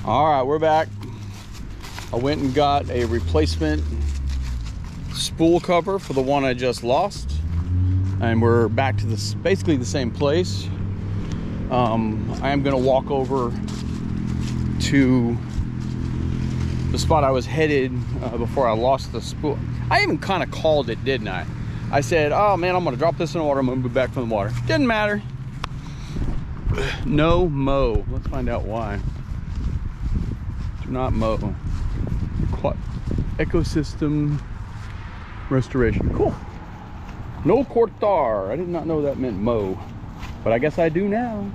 All right, we're back. I went and got a replacement spool cover for the one I just lost, and we're back to this basically the same place. I am gonna walk over to the spot I was headed before I lost the spool. I even kind of called it, didn't I? I said, oh man, I'm gonna drop this in the water, I'm gonna be back from the water. Didn't matter. No mow. Let's find out why. Do not mow. Ecosystem restoration. Cool. No cortar. I did not know that meant mow, but I guess I do now.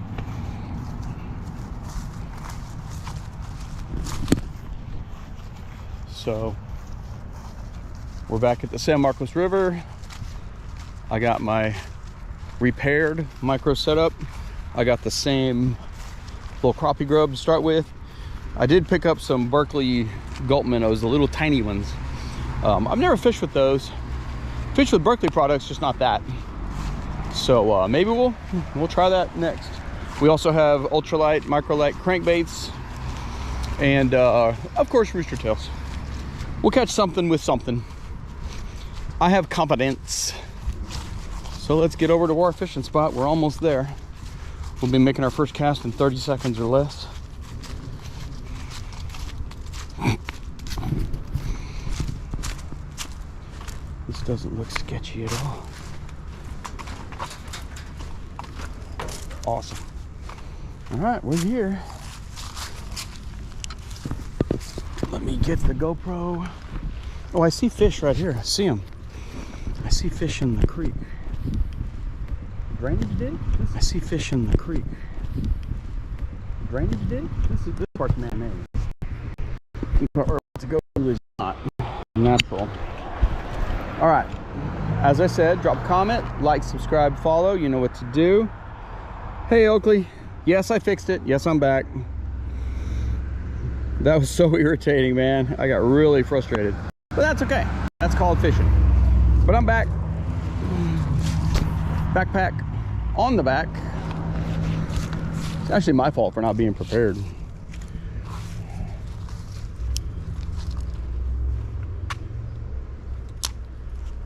So we're back at the San Marcos River. I got my repaired micro setup. I got the same little crappie grub to start with. I did pick up some Berkeley gulp minnows, the little tiny ones. I've never fished with those. Fished with Berkeley products, just not that. So maybe we'll try that next. We also have ultralight, microlight crankbaits, and of course rooster tails. We'll catch something with something. I have confidence. So let's get over to our fishing spot. We're almost there. We'll be making our first cast in 30 seconds or less. This doesn't look sketchy at all. Awesome. All right, we're here. Let me get the GoPro. Oh, I see fish right here. I see them. I see fish in the creek. Drainage dig? I see fish in the creek. Drainage dig? This part's man-made. To go is not natural. All right. As I said, drop a comment, like, subscribe, follow. You know what to do. Hey, Oakley. Yes, I fixed it. Yes, I'm back. That was so irritating, man. I got really frustrated. But that's okay. That's called fishing. But I'm back. Backpack on the back. It's actually my fault for not being prepared.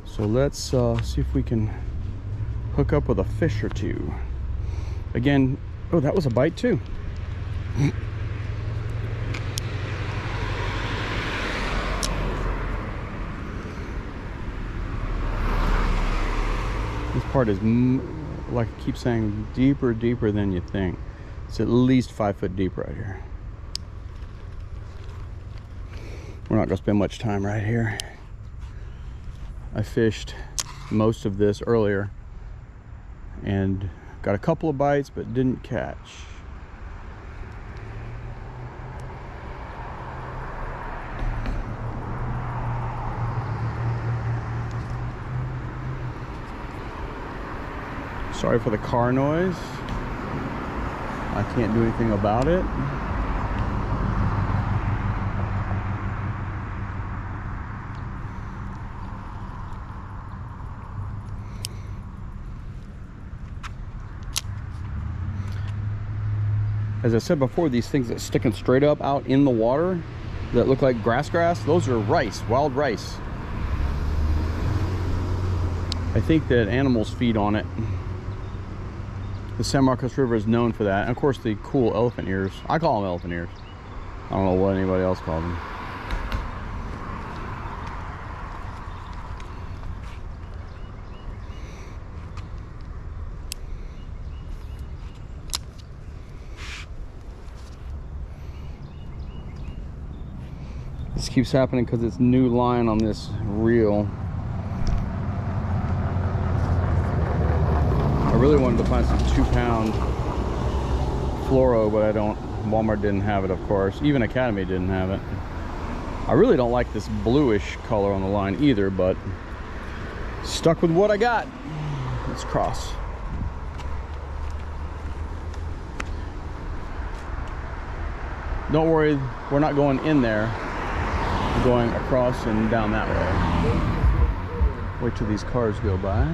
So let's see if we can hook up with a fish or two. Again, oh, that was a bite too. This part is, like I keep saying, deeper than you think. It's at least 5 foot deep right here. We're not gonna spend much time right here. I fished most of this earlier and got a couple of bites but didn't catch. Sorry for the car noise. I can't do anything about it. As I said before, these things that sticking straight up out in the water that look like grass, those are rice, wild rice. I think that animals feed on it. The San Marcos River is known for that. And of course the cool elephant ears. I call them elephant ears. I don't know what anybody else calls them. This keeps happening because it's new line on this reel. I really wanted to find some 2-pound fluoro, but I don't. Walmart didn't have it, of course. Even Academy didn't have it. I really don't like this bluish color on the line either, but stuck with what I got. Let's cross. Don't worry, we're not going in there. We're going across and down that way. Wait till these cars go by.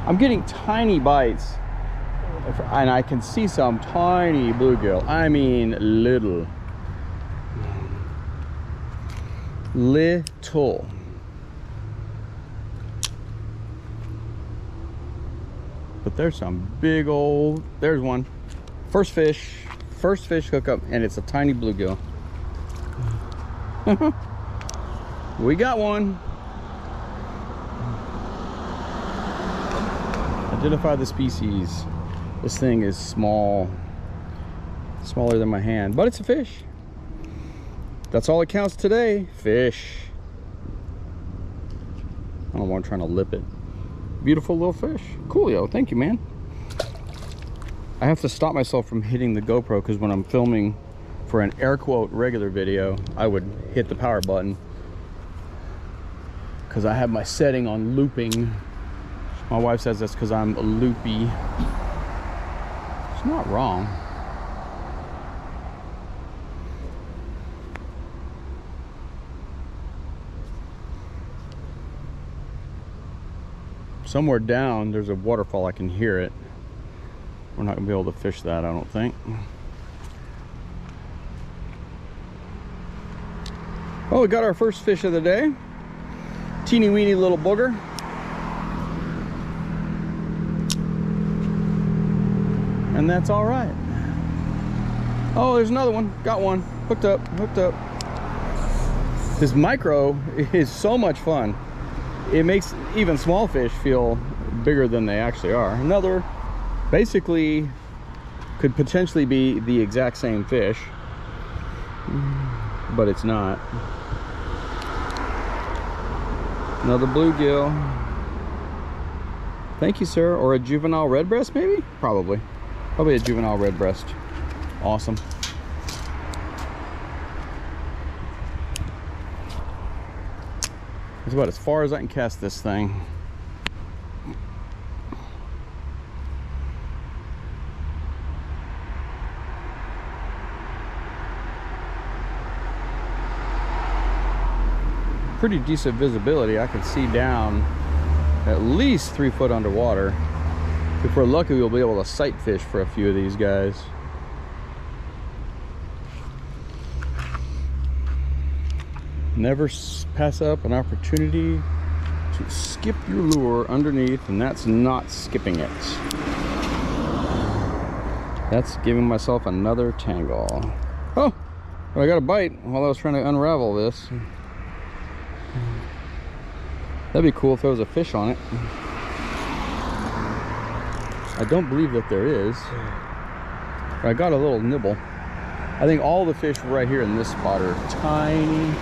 I'm getting tiny bites, and I can see some tiny bluegill. I mean little. Little. But there's some big old, there's one. First fish hookup, and it's a tiny bluegill. We got one. Identify the species. This thing is small, smaller than my hand, but it's a fish. That's all that counts today. Fish. I don't want to try to lip it. Beautiful little fish. Coolio. Thank you, man. I have to stop myself from hitting the GoPro because when I'm filming for an air quote regular video, I would hit the power button because I have my setting on looping. My wife says that's because I'm a loopy. It's not wrong. Somewhere down there's a waterfall. I can hear it. We're not gonna be able to fish that, I don't think. Oh, we got our first fish of the day. Teeny weeny little booger. And that's all right. Oh, there's another one. Got one. Hooked up. This micro is so much fun. It makes even small fish feel bigger than they actually are. Another, basically, could potentially be the exact same fish, but it's not. Another bluegill. Thank you, sir. Or a juvenile redbreast, maybe? Probably a juvenile redbreast. Awesome. That's about as far as I can cast this thing. Pretty decent visibility. I can see down at least 3 foot underwater. If we're lucky, we'll be able to sight fish for a few of these guys. Never pass up an opportunity to skip your lure underneath, and that's not skipping it. That's giving myself another tangle. Oh, I got a bite while I was trying to unravel this. That'd be cool if there was a fish on it. I don't believe that there is. I got a little nibble. I think all the fish right here in this spot are tiny.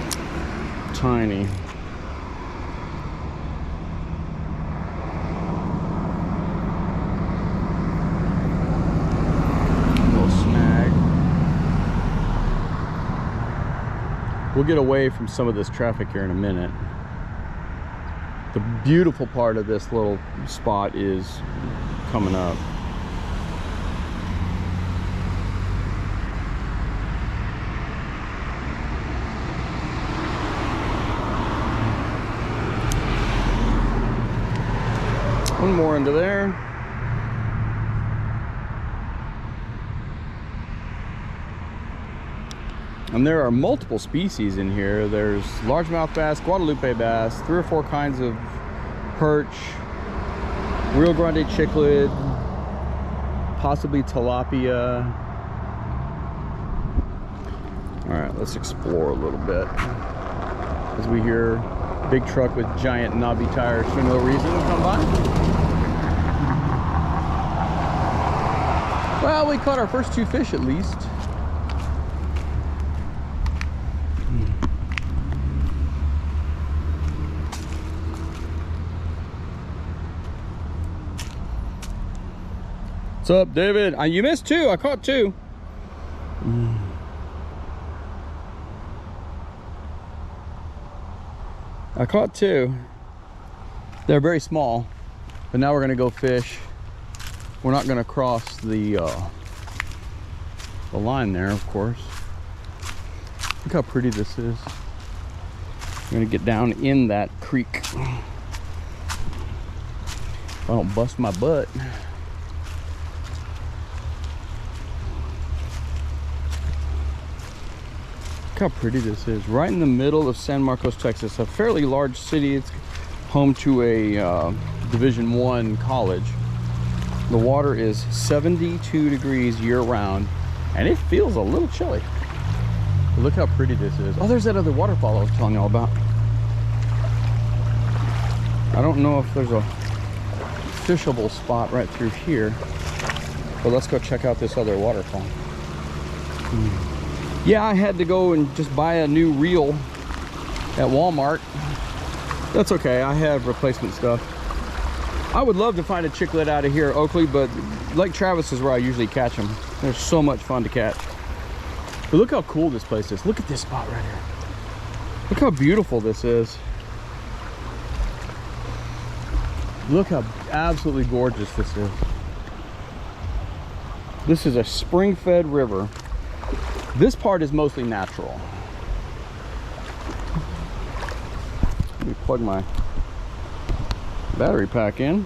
Little snag. We'll get away from some of this traffic here in a minute. The beautiful part of this little spot is coming up. One more into there. And there are multiple species in here. There's largemouth bass, Guadalupe bass, 3 or 4 kinds of perch, Rio Grande cichlid, possibly tilapia. All right, let's explore a little bit. As we hear big truck with giant knobby tires for no reason come by. Well, we caught our first 2 fish at least. What's up, David? You missed 2. I caught 2. I caught 2. They're very small, but now we're gonna go fish. We're not gonna cross the line there, of course. Look how pretty this is. We're gonna get down in that creek. if I don't bust my butt. Look how pretty this is. Right in the middle of San Marcos, Texas. A fairly large city. It's home to a Division I college. The water is 72 degrees year-round, and it feels a little chilly. But look how pretty this is. Oh, there's that other waterfall I was telling y'all about. I don't know if there's a fishable spot right through here, but let's go check out this other waterfall. Yeah, I had to go and just buy a new reel at Walmart. That's okay, I have replacement stuff. I would love to find a cichlid out of here at Oakley, but Lake Travis is where I usually catch them. They're so much fun to catch. But look how cool this place is. Look at this spot right here. Look how beautiful this is. Look how absolutely gorgeous this is. This is a spring-fed river. This part is mostly natural. Let me plug my battery pack in.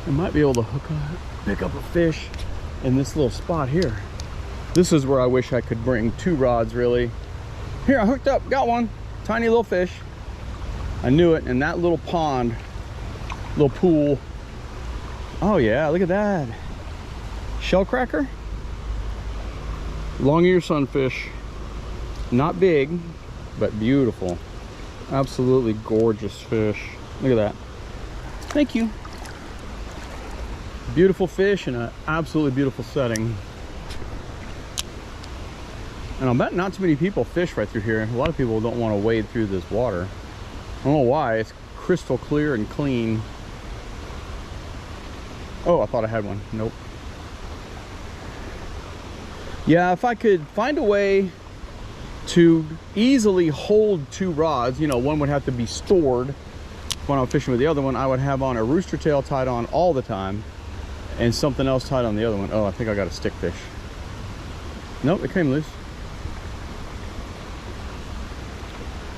I might be able to pick up a fish in this little spot here. This is where I wish I could bring 2 rods, really. Here, I hooked up, got one. Tiny little fish. I knew it in that little pond, little pool. Oh yeah, look at that. Shellcracker. Long ear sunfish. Not big, but beautiful. Absolutely gorgeous fish. Look at that. Thank you. Beautiful fish in an absolutely beautiful setting. And I'll bet not too many people fish right through here. A lot of people don't want to wade through this water. I don't know why. It's crystal clear and clean. Oh, I thought I had one. Nope. Yeah, if I could find a way to easily hold 2 rods, you know, one would have to be stored when I'm fishing with the other one. I would have on a rooster tail tied on all the time and something else tied on the other one. Oh, I think I got a stick fish. Nope, it came loose.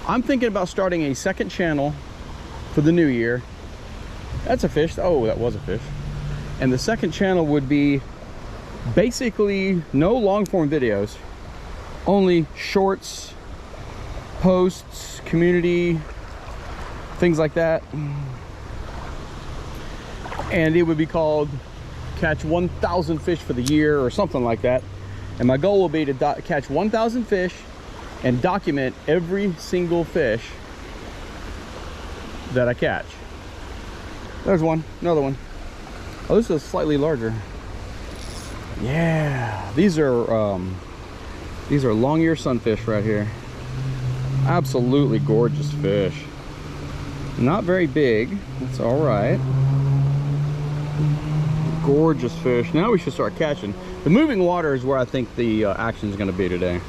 I'm thinking about starting a second channel for the new year. That's a fish. Oh, that was a fish. And the second channel would be basically no long form videos, only shorts, posts, community, things like that. And it would be called Catch 1,000 Fish for the Year or something like that. And my goal will be to catch 1,000 fish and document every single fish that I catch. There's one, another one. Oh, this is slightly larger. Yeah, these are long ear sunfish right here. Absolutely gorgeous fish. Not very big, that's all right. Gorgeous fish. Now we should start catching. The moving water is where I think the action is going to be today.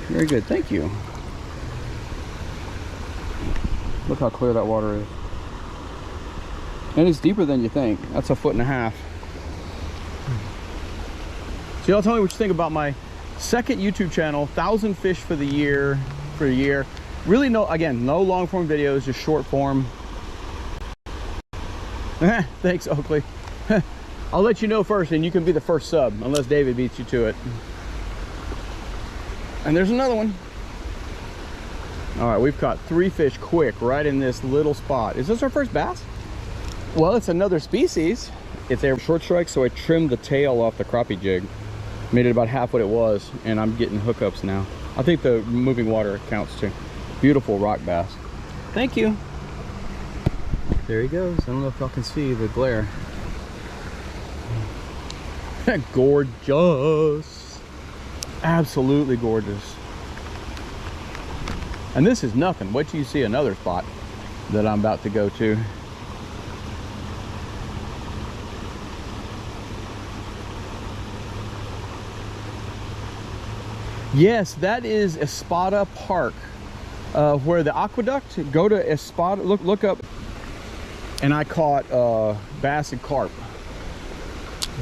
Very good, thank you. Look how clear that water is. And it's deeper than you think. That's 1.5 feet. So y'all tell me what you think about my second YouTube channel, 1,000 Fish for the Year, Really no, again, no long form videos, just short form. Thanks, Oakley. I'll let you know first and you can be the first sub, unless David beats you to it. And there's another one. All right, we've caught 3 fish quick right in this little spot. Is this our first bass? Well, it's another species. It's a short strike, so I trimmed the tail off the crappie jig. Made it about half what it was, and I'm getting hookups now. I think the moving water counts too. Beautiful rock bass. Thank you. There he goes. I don't know if y'all can see the glare. Gorgeous. Absolutely gorgeous. And this is nothing. Wait till you see another spot that I'm about to go to. Yes, that is Espada Park, where the aqueduct. Go to Espada, look up, and I caught bass and carp.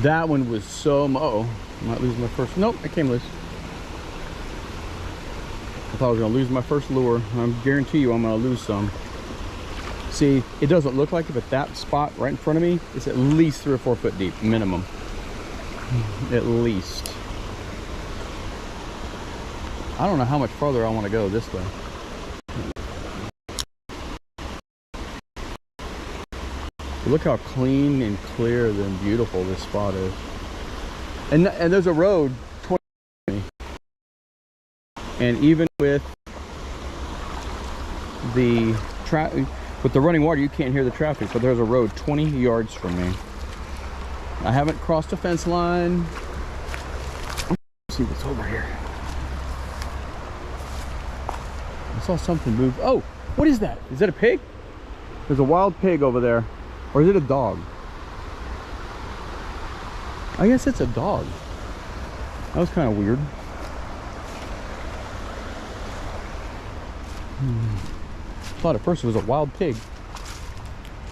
That one was so, uh-oh, I might lose my first, nope, it came loose. I thought I was gonna lose my first lure. I guarantee you I'm gonna lose some. See, it doesn't look like it, but that spot right in front of me is at least 3 or 4 foot deep, minimum. At least. I don't know how much farther I want to go this way. Look how clean and clear and beautiful this spot is. And there's a road 20 me. And even with the running water, you can't hear the traffic, but there's a road 20 yards from me. I haven't crossed a fence line. Let's see what's over here. I saw something move. Oh, what is that? Is that a pig? There's a wild pig over there. Or is it a dog? I guess it's a dog. That was kind of weird. Thought at first it was a wild pig.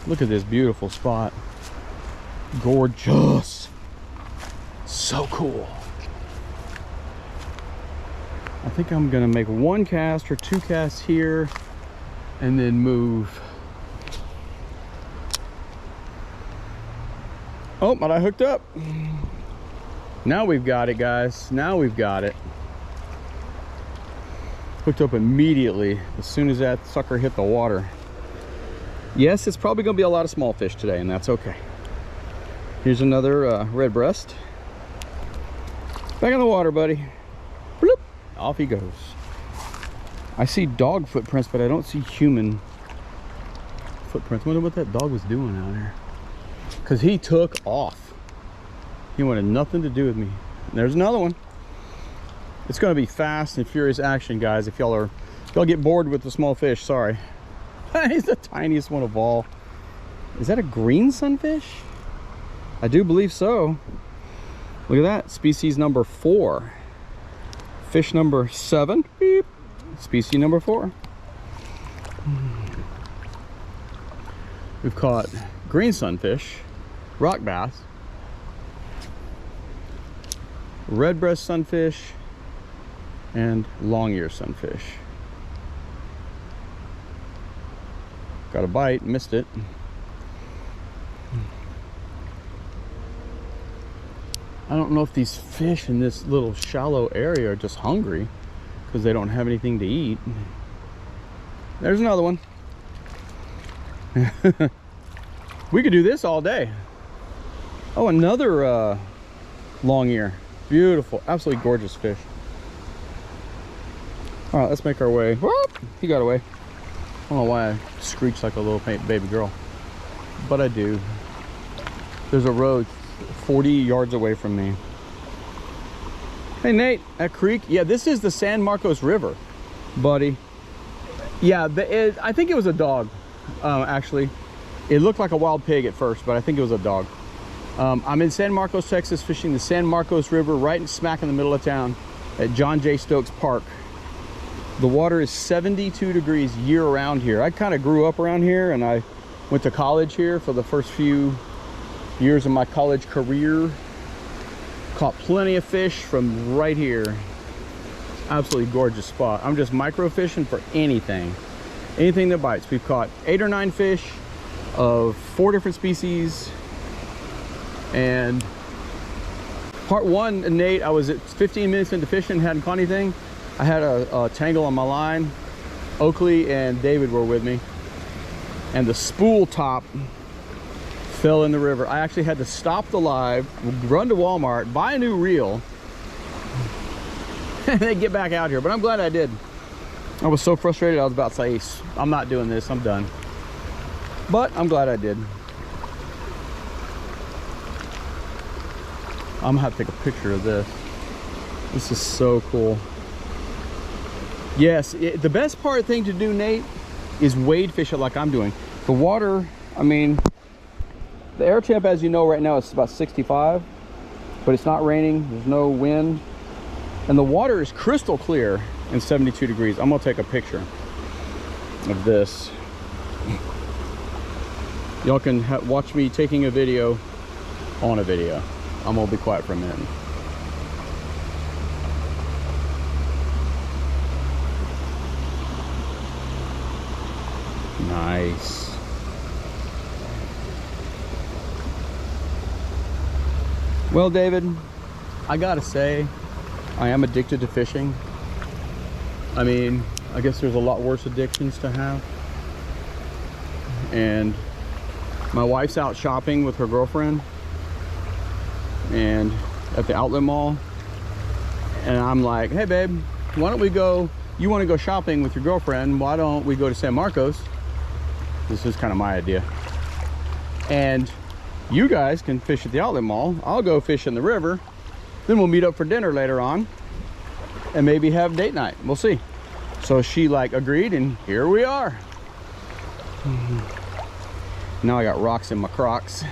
Look at this beautiful spot. Gorgeous. So cool. I think I'm gonna make 1 cast or 2 casts here and then move. Oh, but I hooked up. Now we've got it, guys. Now we've got it. Hooked up immediately as soon as that sucker hit the water. Yes, it's probably gonna be a lot of small fish today, and that's okay. Here's another red breast. Back in the water, buddy. Bloop. Off he goes. I see dog footprints, but I don't see human footprints. I wonder what that dog was doing out there. Because he took off. He wanted nothing to do with me. And there's another one. It's going to be fast and furious action, guys. If y'all get bored with the small fish, sorry. He's the tiniest one of all. Is that a green sunfish? I do believe so. Look at that. Species number 4. Fish number 7. Beep. Species number 4. We've caught green sunfish, rock bass, red breast sunfish, and long ear sunfish. Got a bite, missed it. I don't know if these fish in this little shallow area are just hungry because they don't have anything to eat. There's another one. We could do this all day. Oh, another long ear. Beautiful, absolutely gorgeous fish. All right, let's make our way. Whoop, he got away. I don't know why I screech like a little baby girl, but I do. There's a road 40 yards away from me. Hey Nate, that creek, yeah, this is the San Marcos River, buddy. Yeah, I think it was a dog, actually. It looked like a wild pig at first, but I think it was a dog. I'm in San Marcos, Texas, fishing the San Marcos River right smack in the middle of town at John J. Stokes Park. The water is 72 degrees year round here. I kind of grew up around here, and I went to college here for the first few years of my college career. Caught plenty of fish from right here. Absolutely gorgeous spot. I'm just micro fishing for anything that bites. We've caught 8 or 9 fish of 4 different species, and part 1, Nate, I was at 15 minutes into fishing, hadn't caught anything. I had a tangle on my line. Oakley and David were with me, and the spool top fell in the river. I actually had to stop the live, run to Walmart, buy a new reel, and then get back out here. But I'm glad I did. I was so frustrated, I was about to say, I'm not doing this, I'm done. But I'm glad I did. I'm gonna have to take a picture of this. This is so cool. Yes, the best thing to do, Nate, is wade fish it like I'm doing. The water, I mean, the air temp, as you know, right now is about 65, but it's not raining, there's no wind, and the water is crystal clear and 72 degrees. I'm gonna take a picture of this. Y'all can watch me taking a video on a video. I'm gonna be quiet for a minute. Nice. Well, David, I gotta say, I am addicted to fishing. I mean, I guess there's a lot worse addictions to have. And my wife's out shopping with her girlfriend and at the outlet mall. And I'm like, hey babe, why don't we go, you want to go shopping with your girlfriend, why don't we go to San Marcos? This is kind of my idea. And you guys can fish at the outlet mall. I'll go fish in the river. Then we'll meet up for dinner later on and maybe have date night. We'll see. So she like agreed, and here we are. Now I got rocks in my Crocs.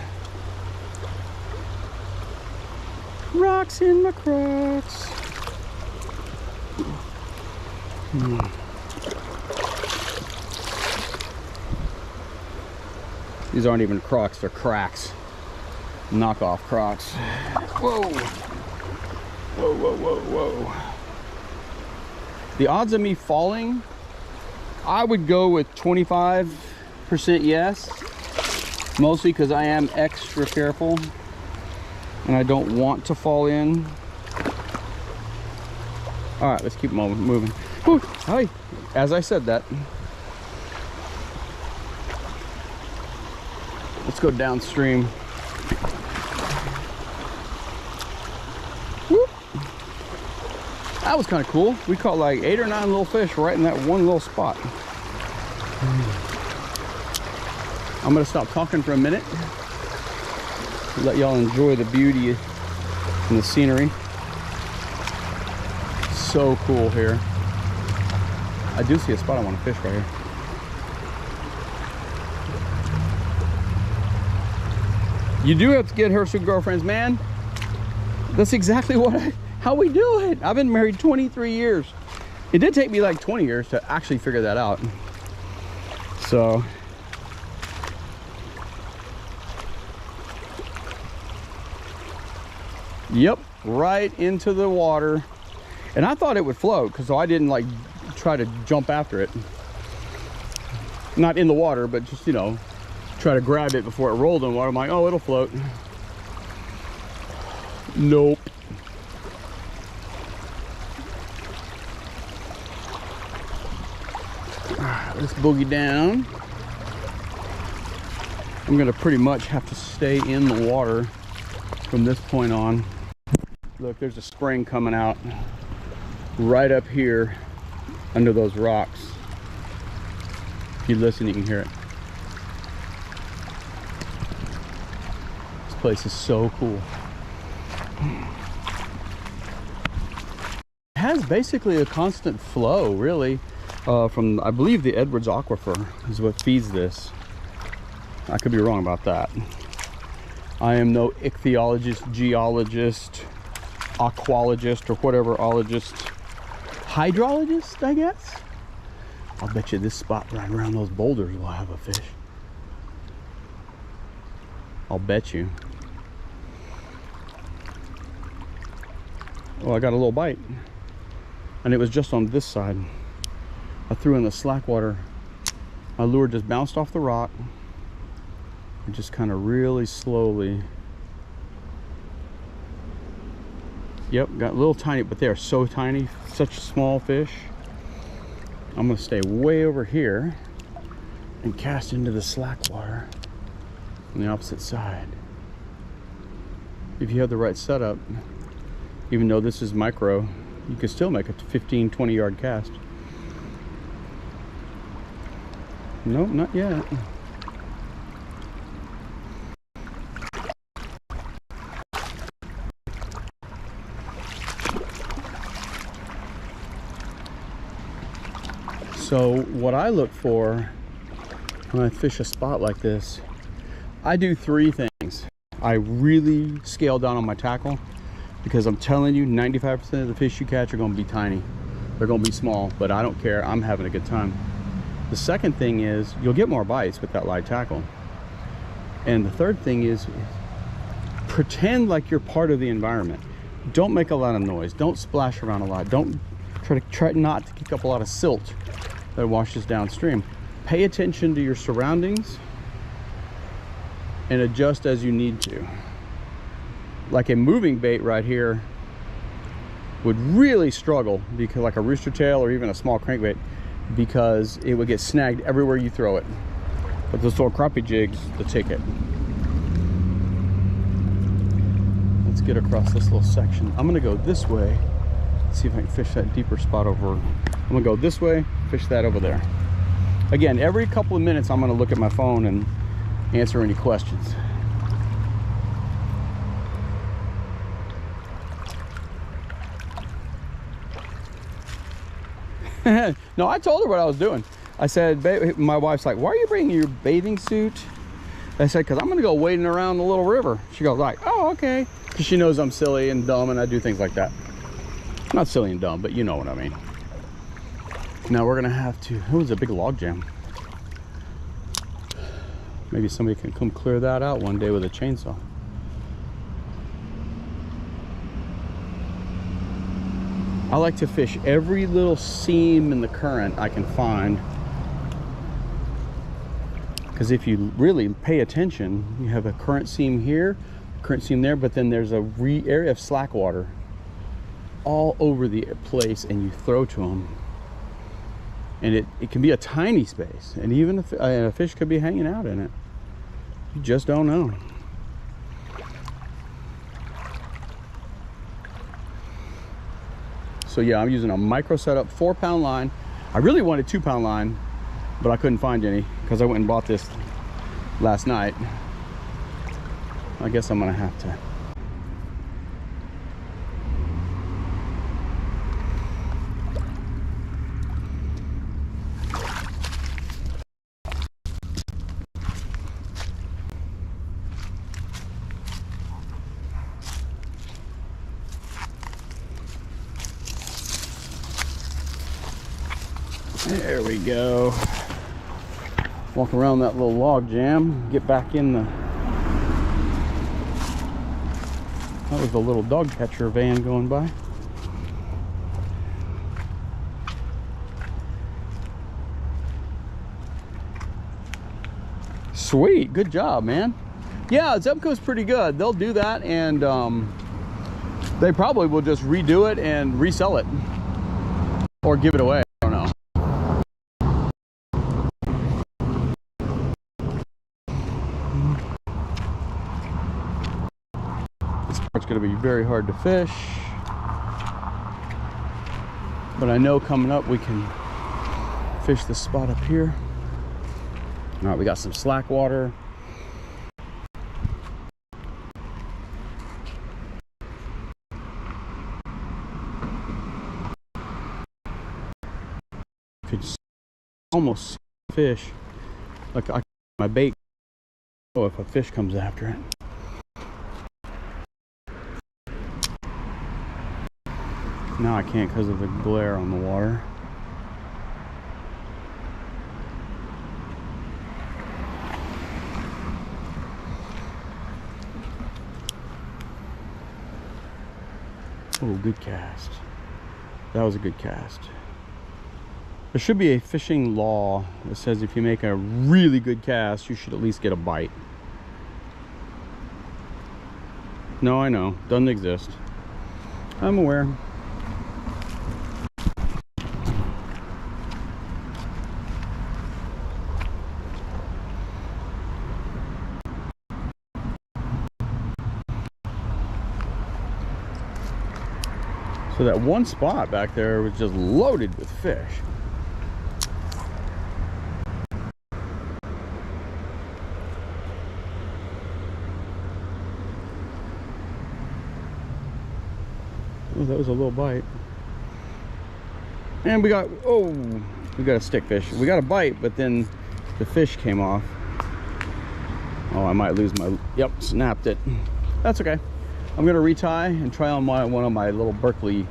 Rocks in my Crocs. These aren't even Crocs, they're cracks. Knockoff Crocs. Whoa. Whoa, whoa, whoa, whoa. The odds of me falling, I would go with 25% yes. Mostly because I am extra careful and I don't want to fall in. All right, let's keep moving. Whew. Hi. As I said that, let's go downstream. Whoop. That was kind of cool. We caught like 8 or 9 little fish right in that one little spot. I'm gonna stop talking for a minute, let y'all enjoy the beauty and the scenery. So cool here. I do see a spot I want to fish right here. You do have to get her some girlfriends, man. That's exactly how we do it. I've been married 23 years. It did take me like 20 years to actually figure that out. So yep, right into the water. And I thought it would float, so I didn't like try to jump after it. Not in the water, but just, you know, try to grab it before it rolled in water. I'm like, oh, it'll float. Nope. Let's boogie down. I'm gonna pretty much have to stay in the water from this point on. Look, there's a spring coming out right up here under those rocks. If you listen, you can hear it. This place is so cool. It has basically a constant flow, really, from, I believe, the Edwards Aquifer is what feeds this. I could be wrong about that. I am no ichthyologist, geologist, aquologist, or whatever ologist. Hydrologist, I guess. I'll bet you this spot right around those boulders will have a fish. I'll bet you. Oh, I got a little bite. And it was just on this side. I threw in the slack water. My lure just bounced off the rock. And just kind of really slowly. Yep, got little tiny, but they are so tiny, such small fish. I'm gonna stay way over here and cast into the slack water on the opposite side. If you have the right setup, even though this is micro, you can still make a 15, 20 yard cast. Nope, not yet. So what I look for when I fish a spot like this, I do 3 things. I really scale down on my tackle, because I'm telling you, 95% of the fish you catch are going to be tiny. They're going to be small, but I don't care. I'm having a good time. The second thing is you'll get more bites with that light tackle. And the third thing is pretend like you're part of the environment. Don't make a lot of noise. Don't splash around a lot. Don't try not to kick up a lot of silt that washes downstream. pay attention to your surroundings and adjust as you need to. Like a moving bait right here would really struggle, because like a rooster tail or even a small crankbait, because it would get snagged everywhere you throw it. But those little crappie jigs, the ticket. Let's get across this little section. I'm gonna go this way, see if I can fish that deeper spot over. I'm gonna go this way, fish that over there. Again, every couple of minutes, I'm gonna look at my phone and answer any questions. No, I told her what I was doing. I said, my wife's like, why are you bringing your bathing suit? I said, because I'm going to go wading around the little river. She goes like, oh, okay. Because she knows I'm silly and dumb and I do things like that. Not silly and dumb, but you know what I mean. Now we're going to have to, it was a big log jam. Maybe somebody can come clear that out one day with a chainsaw. I like to fish every little seam in the current I can find, because if you really pay attention, you have a current seam here, current seam there, but then there's a area of slack water all over the place, and you throw to them, and it can be a tiny space, and even a fish could be hanging out in it. You just don't know. So yeah, I'm using a micro setup 4-pound line. I really wanted 2-pound line, but I couldn't find any because I went and bought this last night. I guess I'm gonna have to. There we go. Walk around that little log jam, get back in the... That was the little dog catcher van going by. Sweet, good job, man. Yeah, Zebco's pretty good. They'll do that, and they probably will just redo it and resell it. Or give it away. It's going to be very hard to fish, but I know coming up we can fish this spot up here. All right, we got some slack water. Could almost see fish, like my bait. Oh, if a fish comes after it. Now I can't because of the glare on the water. Oh, good cast. That was a good cast. There should be a fishing law that says if you make a really good cast, you should at least get a bite. No, I know. Doesn't exist. I'm aware. So that one spot back there was just loaded with fish. Oh, that was a little bite. And we got a stick fish. We got a bite, but then the fish came off. Oh, I might lose my, yep, snapped it. That's okay. I'm gonna retie and try on one of my little Berkeley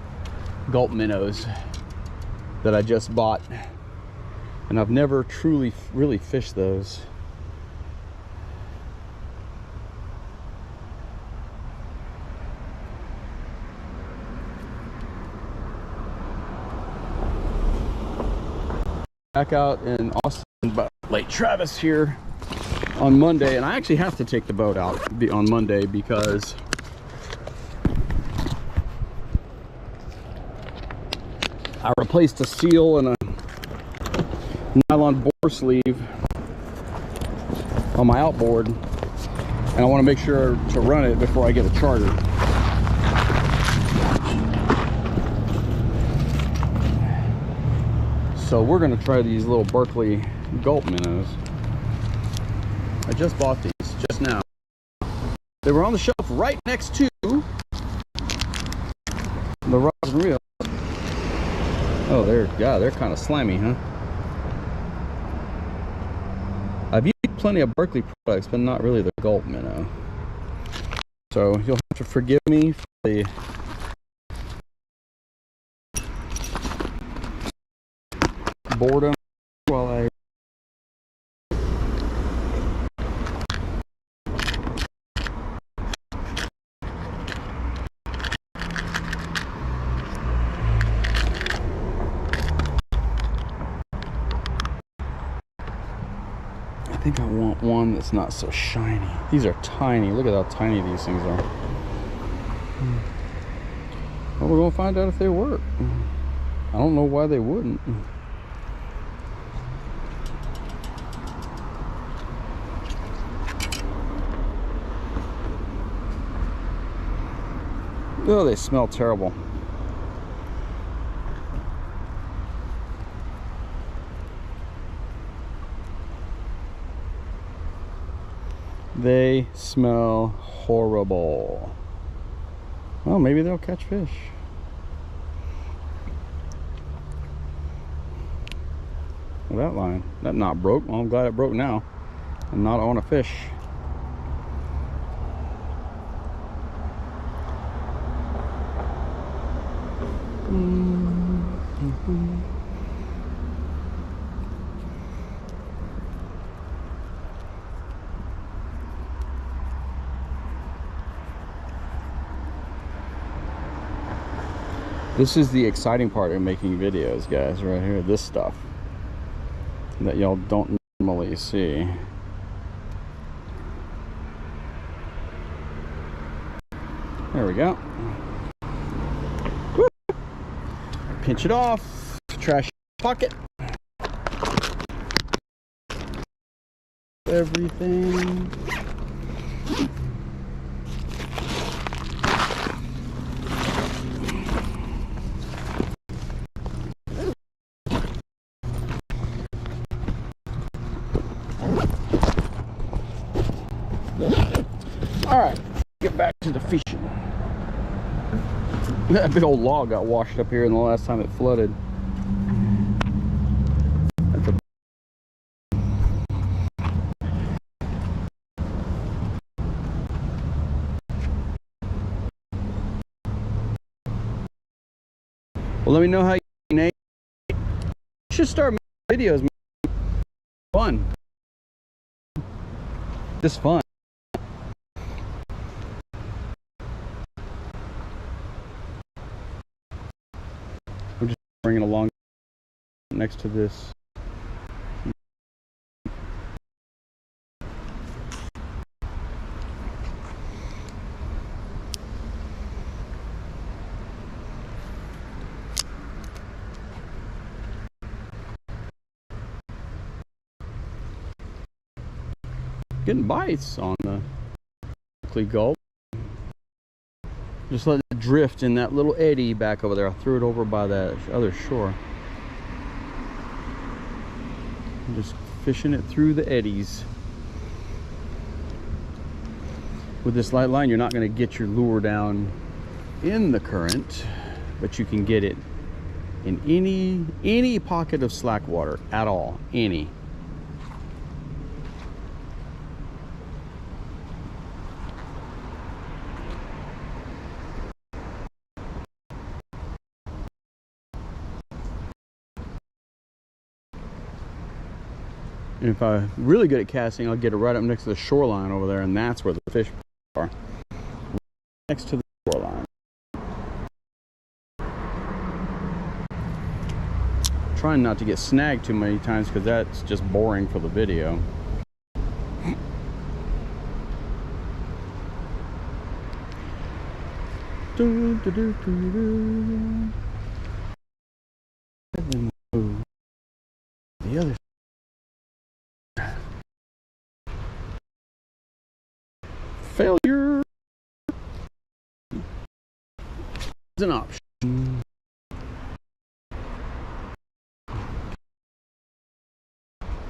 gulp minnows that I just bought, and I've never truly really fished those. Back out in Austin about Lake Travis here on Monday, and I actually have to take the boat out on Monday because I replaced a seal and a nylon bore sleeve on my outboard, and I want to make sure to run it before I get a charter. So we're going to try these little Berkeley gulp minnows. I just bought these just now. They were on the shelf right next to the rods and reels. Oh, they're kind of slimy, huh? I've used plenty of Berkeley products, but not really the gulp minnow. So you'll have to forgive me for the boredom while I think I want one that's not so shiny. These are tiny. Look at how tiny these things are. Well, we're gonna find out if they work. I don't know why they wouldn't. Oh, they smell terrible. They smell horrible. Well, maybe they'll catch fish. Well, that line, that knot broke. Well, I'm glad it broke now and not on a fish. This is the exciting part of making videos, guys, right here. This stuff that y'all don't normally see. There we go. Woo! Pinch it off. Trash pocket. Everything. All right, get back to the fishing. That big old log got washed up here in the last time it flooded. Well, let me know how you name. You should start making videos. Fun. Just fun. I'm just bringing along next to this. Getting bites on the Berkeley gulp. Just let it drift in that little eddy back over there. I threw it over by that other shore. I'm just fishing it through the eddies. With this light line, you're not going to get your lure down in the current, but you can get it in any pocket of slack water at all. Any. And if I'm really good at casting, I'll get it right up next to the shoreline over there, and that's where the fish are. Next to the shoreline. trying not to get snagged too many times because that's just boring for the video. The other failure is an option.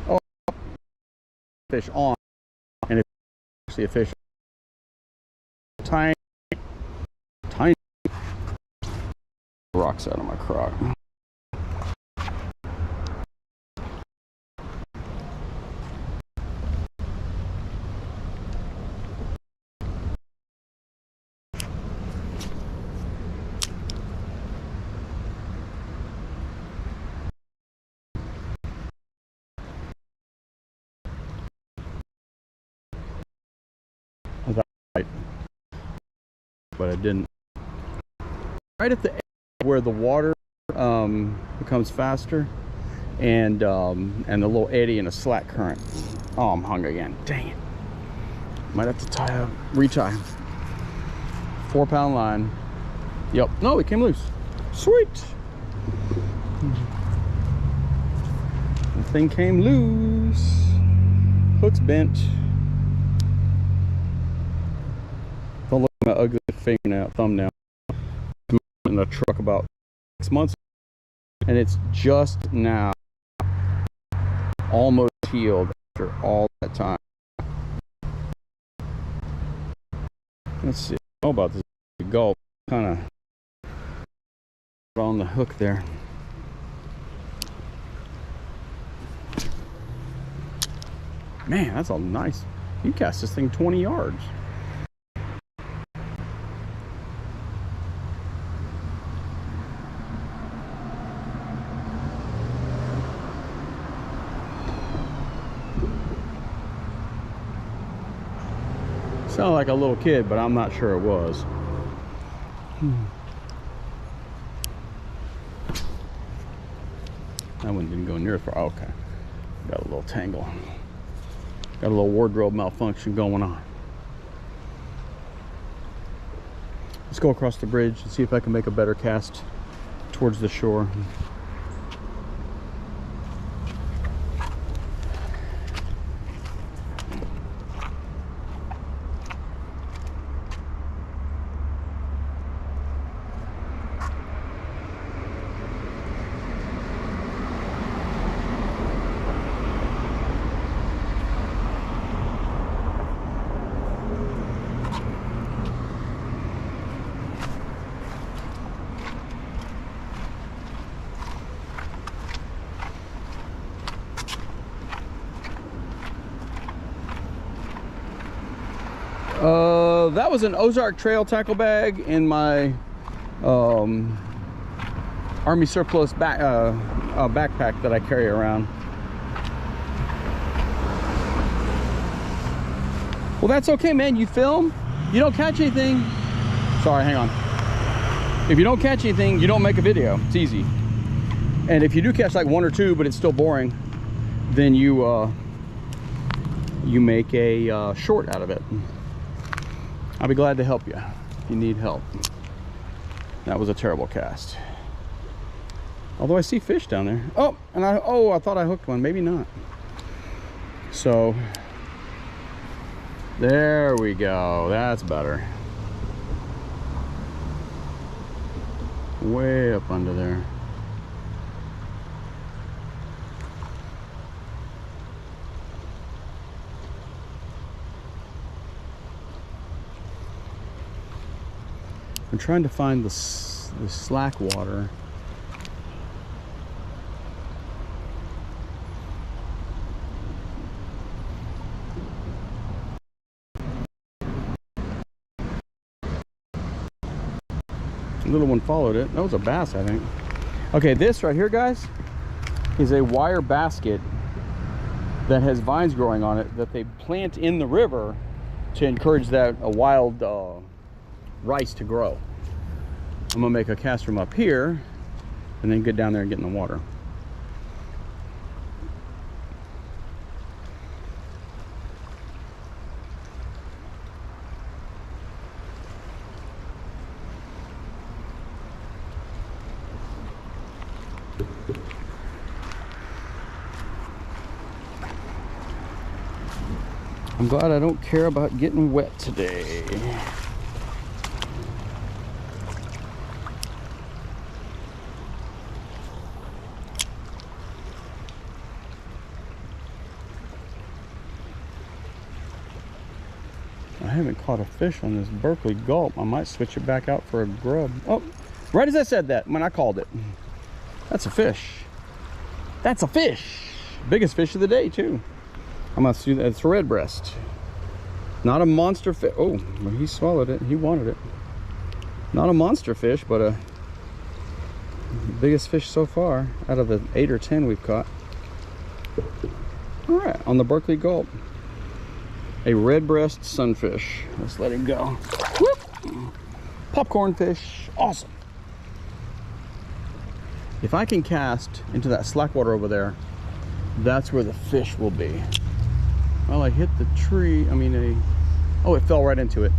Oh, fish on, and if you see a fish, tiny rocks out of my crock. But I didn't. Right at the edge where the water becomes faster, and the little eddy and a slack current. Oh, I'm hung again. Dang it! Might have to retie. 4-pound line. Yep. No, it came loose. Sweet. The thing came loose. Hook's bent. Don't look at my ugly thumbnail. I'm in the truck about 6 months, and it's just now almost healed after all that time. Let's see. I don't know about this gulp. Kind of on the hook there. Man, that's all nice. You cast this thing 20 yards. Sounded like a little kid, but I'm not sure it was. That one didn't go near as far. Oh, okay. Got a little tangle. Got a little wardrobe malfunction going on. Let's go across the bridge and see if I can make a better cast towards the shore. That was an Ozark Trail tackle bag in my Army surplus backpack that I carry around. Well, that's okay, man. You film, you don't catch anything. Sorry, hang on. If you don't catch anything, you don't make a video. It's easy. And if you do catch like 1 or 2, but it's still boring, then you make a short out of it. I'll be glad to help you if you need help. That was a terrible cast. Although I see fish down there. Oh, and I thought I hooked one. Maybe not. So there we go. That's better. Way up under there. I'm trying to find the slack water. The little one followed it. That was a bass, I think. Okay, this right here, guys, is a wire basket that has vines growing on it that they plant in the river to encourage a wild rice to grow. I'm gonna make a cast from up here and then get down there and get in the water. I'm glad I don't care about getting wet today. I haven't caught a fish on this Berkeley Gulp. I might switch it back out for a grub. Oh, right as I said that, when I called it. That's a fish. That's a fish. Biggest fish of the day, too. I'm gonna see that. It's a red breast. Not a monster fish. Oh, he swallowed it. He wanted it. Not a monster fish, but a biggest fish so far out of the 8 or 10 we've caught. All right, on the Berkeley Gulp. A red breast sunfish. Let's let him go. Whoop! Popcorn fish. Awesome. If I can cast into that slack water over there, that's where the fish will be. Well, I hit the tree. Oh, it fell right into it.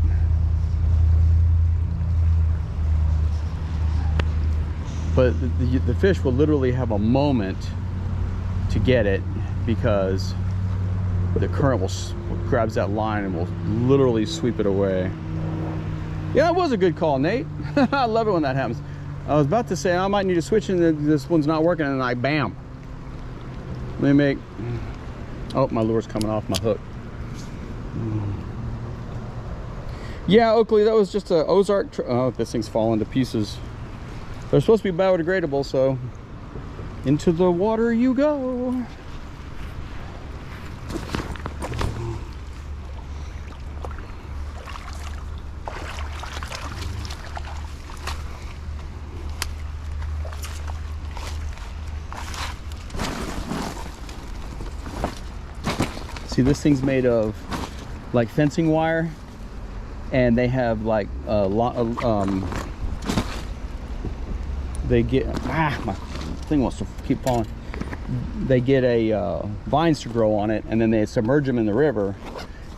But the fish will literally have a moment to get it because the current grabs that line and will literally sweep it away. Yeah, it was a good call, Nate. I love it when that happens. I was about to say I might need to switch and this one's not working, and I bam. Let me make. Oh, my lure's coming off my hook. Yeah, Oakley, that was just a Ozark. Oh, this thing's falling to pieces. They're supposed to be biodegradable, so into the water you go. See, this thing's made of like fencing wire, and they have like they get my thing wants to keep falling. They get vines to grow on it, and then they submerge them in the river,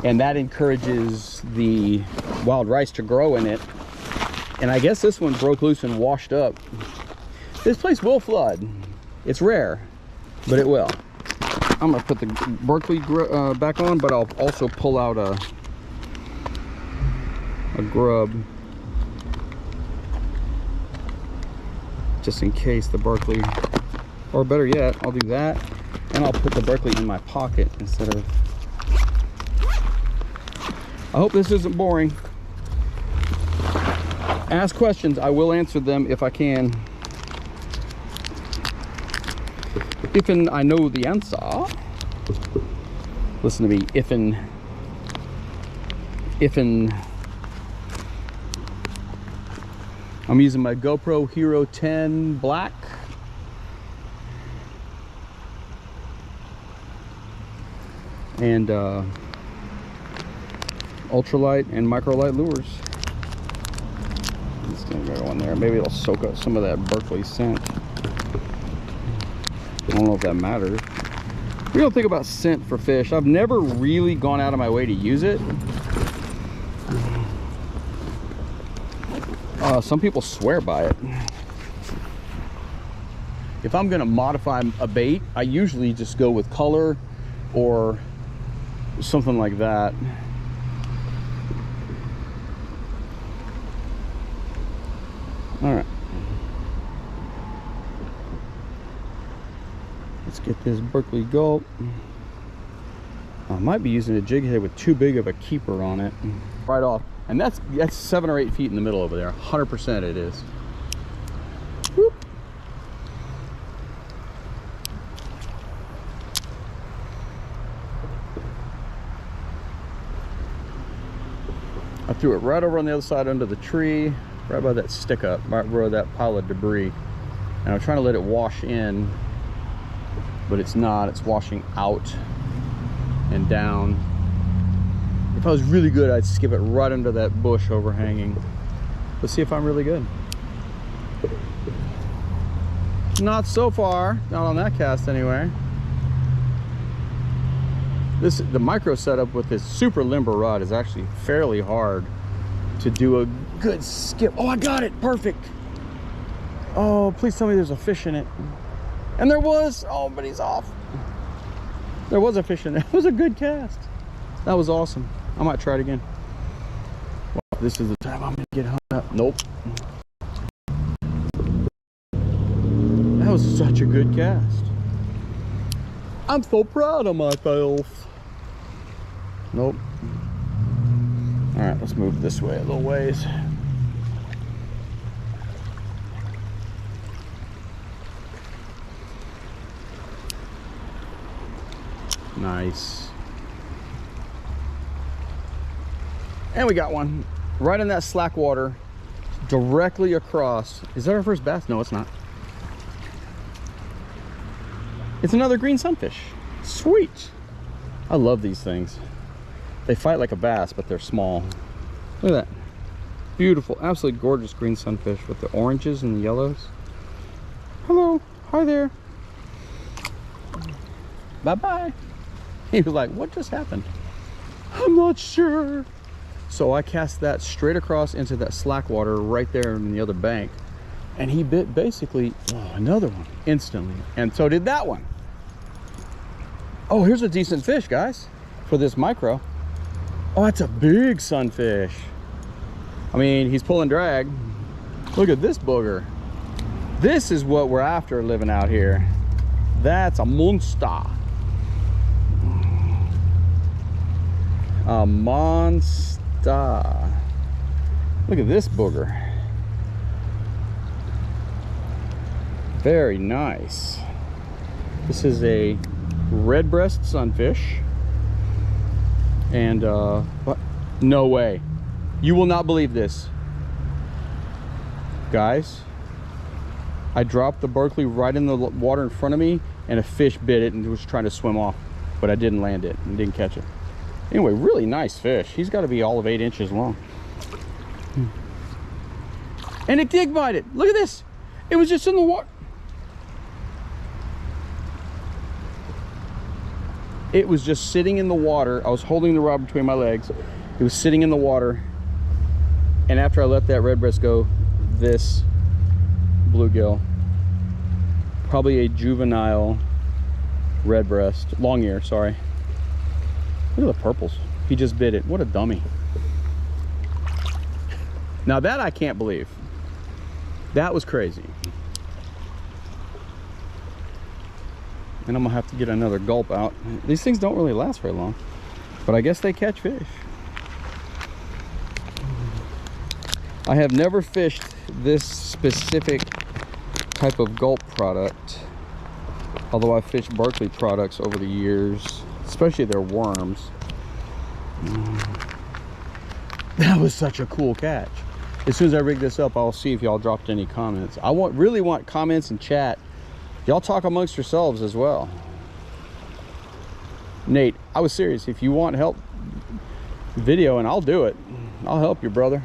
and that encourages the wild rice to grow in it. And I guess this one broke loose and washed up. This place will flood. It's rare, but it will. I'm gonna put the Berkeley back on, but I'll also pull out a grub just in case the Berkeley, or better yet, I'll do that and I'll put the Berkeley in my pocket instead of. I hope this isn't boring. Ask questions, I will answer them if I can. If I know the answer. Listen to me. If I'm using my GoPro Hero 10 Black. And ultralight and microlight lures. It's gonna go in there. Maybe it'll soak up some of that Berkeley scent. I don't know if that matters. We don't think about scent for fish. I've never really gone out of my way to use it. Some people swear by it. If I'm gonna modify a bait, I usually just go with color or something like that. All right. Let's get this Berkeley Gulp. I might be using a jig head with too big of a keeper on it. Right off. And that's 7 or 8 feet in the middle over there. 100% it is. Whoop. I threw it right over on the other side under the tree, right by that stick up, right where that pile of debris. And I'm trying to let it wash in, but it's not. It's washing out and down. If I was really good, I'd skip it right under that bush overhanging. Let's see if I'm really good. Not so far, not on that cast anyway. The micro setup with this super limber rod is actually fairly hard to do a good skip. Oh, I got it, perfect. Oh, please tell me there's a fish in it. And there was. Oh, but he's off. There was a fish in there. It was a good cast. That was awesome. I might try it again. Well, this is the time I'm gonna get hung up. Nope. That was such a good cast. I'm so proud of myself. Nope. All right, let's move this way a little ways. Nice. And we got one right in that slack water, directly across. Is that our first bass? No, it's not. It's another green sunfish. Sweet. I love these things. They fight like a bass, but they're small. Look at that. Beautiful, absolutely gorgeous green sunfish with the oranges and the yellows. Hello, hi there. Bye-bye. He was like, what just happened? I'm not sure. So I cast that straight across into that slack water right there in the other bank. And he bit basically, oh, another one instantly. And so did that one. Oh, here's a decent fish, guys, for this micro. Oh, that's a big sunfish. I mean, he's pulling drag. Look at this booger. This is what we're after living out here. That's a monster. A monster. Look at this booger. Very nice. This is a red breast sunfish. And what? No way. You will not believe this. Guys, I dropped the Berkeley right in the water in front of me and a fish bit it and was trying to swim off, but I didn't land it and didn't catch it. Anyway, really nice fish. He's got to be all of 8 inches long. And it did bite it. Look at this. It was just in the water. It was just sitting in the water. I was holding the rod between my legs. It was sitting in the water. And after I let that redbreast go, this bluegill, probably a juvenile redbreast, long ear, sorry. Look at the purples. He just bit it. What a dummy. Now that I can't believe. That was crazy. And I'm gonna have to get another gulp out. These things don't really last very long, but I guess they catch fish. I have never fished this specific type of gulp product, although I've fished Berkeley products over the years, especially their worms. That was such a cool catch. As soon as I rig this up, I'll see if y'all dropped any comments. I really want comments and chat. Y'all talk amongst yourselves as well. Nate, I was serious. If you want help video, and I'll do it. I'll help you, brother.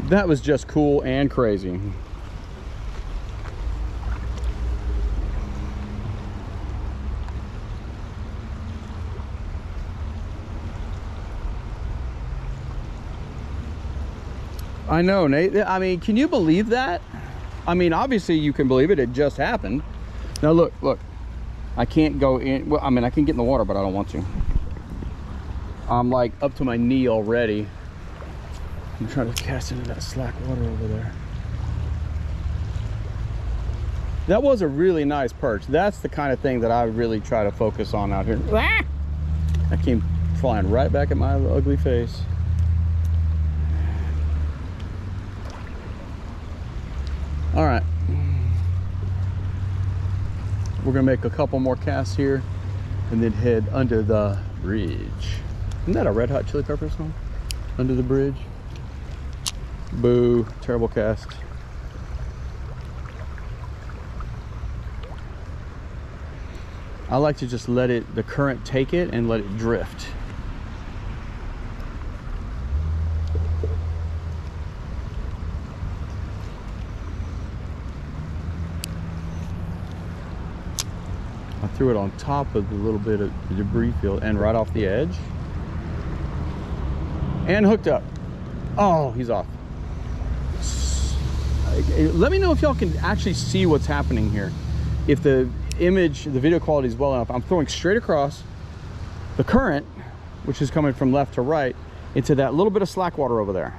That was just cool and crazy. I know, Nate. I mean, can you believe that? I mean, obviously you can believe it. It just happened. Now look, look. I can't go in. Well, I mean, I can get in the water, but I don't want to. I'm like up to my knee already. I'm trying to cast into that slack water over there. That was a really nice perch. That's the kind of thing that I really try to focus on out here. Ah! That came flying right back at my ugly face. All right, we're gonna make a couple more casts here and then head under the bridge. Isn't that a Red Hot Chili Pepper song? Under the bridge. Boo, terrible cast. I like to just let it, the current take it and let it drift. I threw it on top of the little bit of the debris field and right off the edge. And hooked up. Oh, he's off. Let me know if y'all can actually see what's happening here. If the image, the video quality is well enough. I'm throwing straight across the current, which is coming from left to right, into that little bit of slack water over there.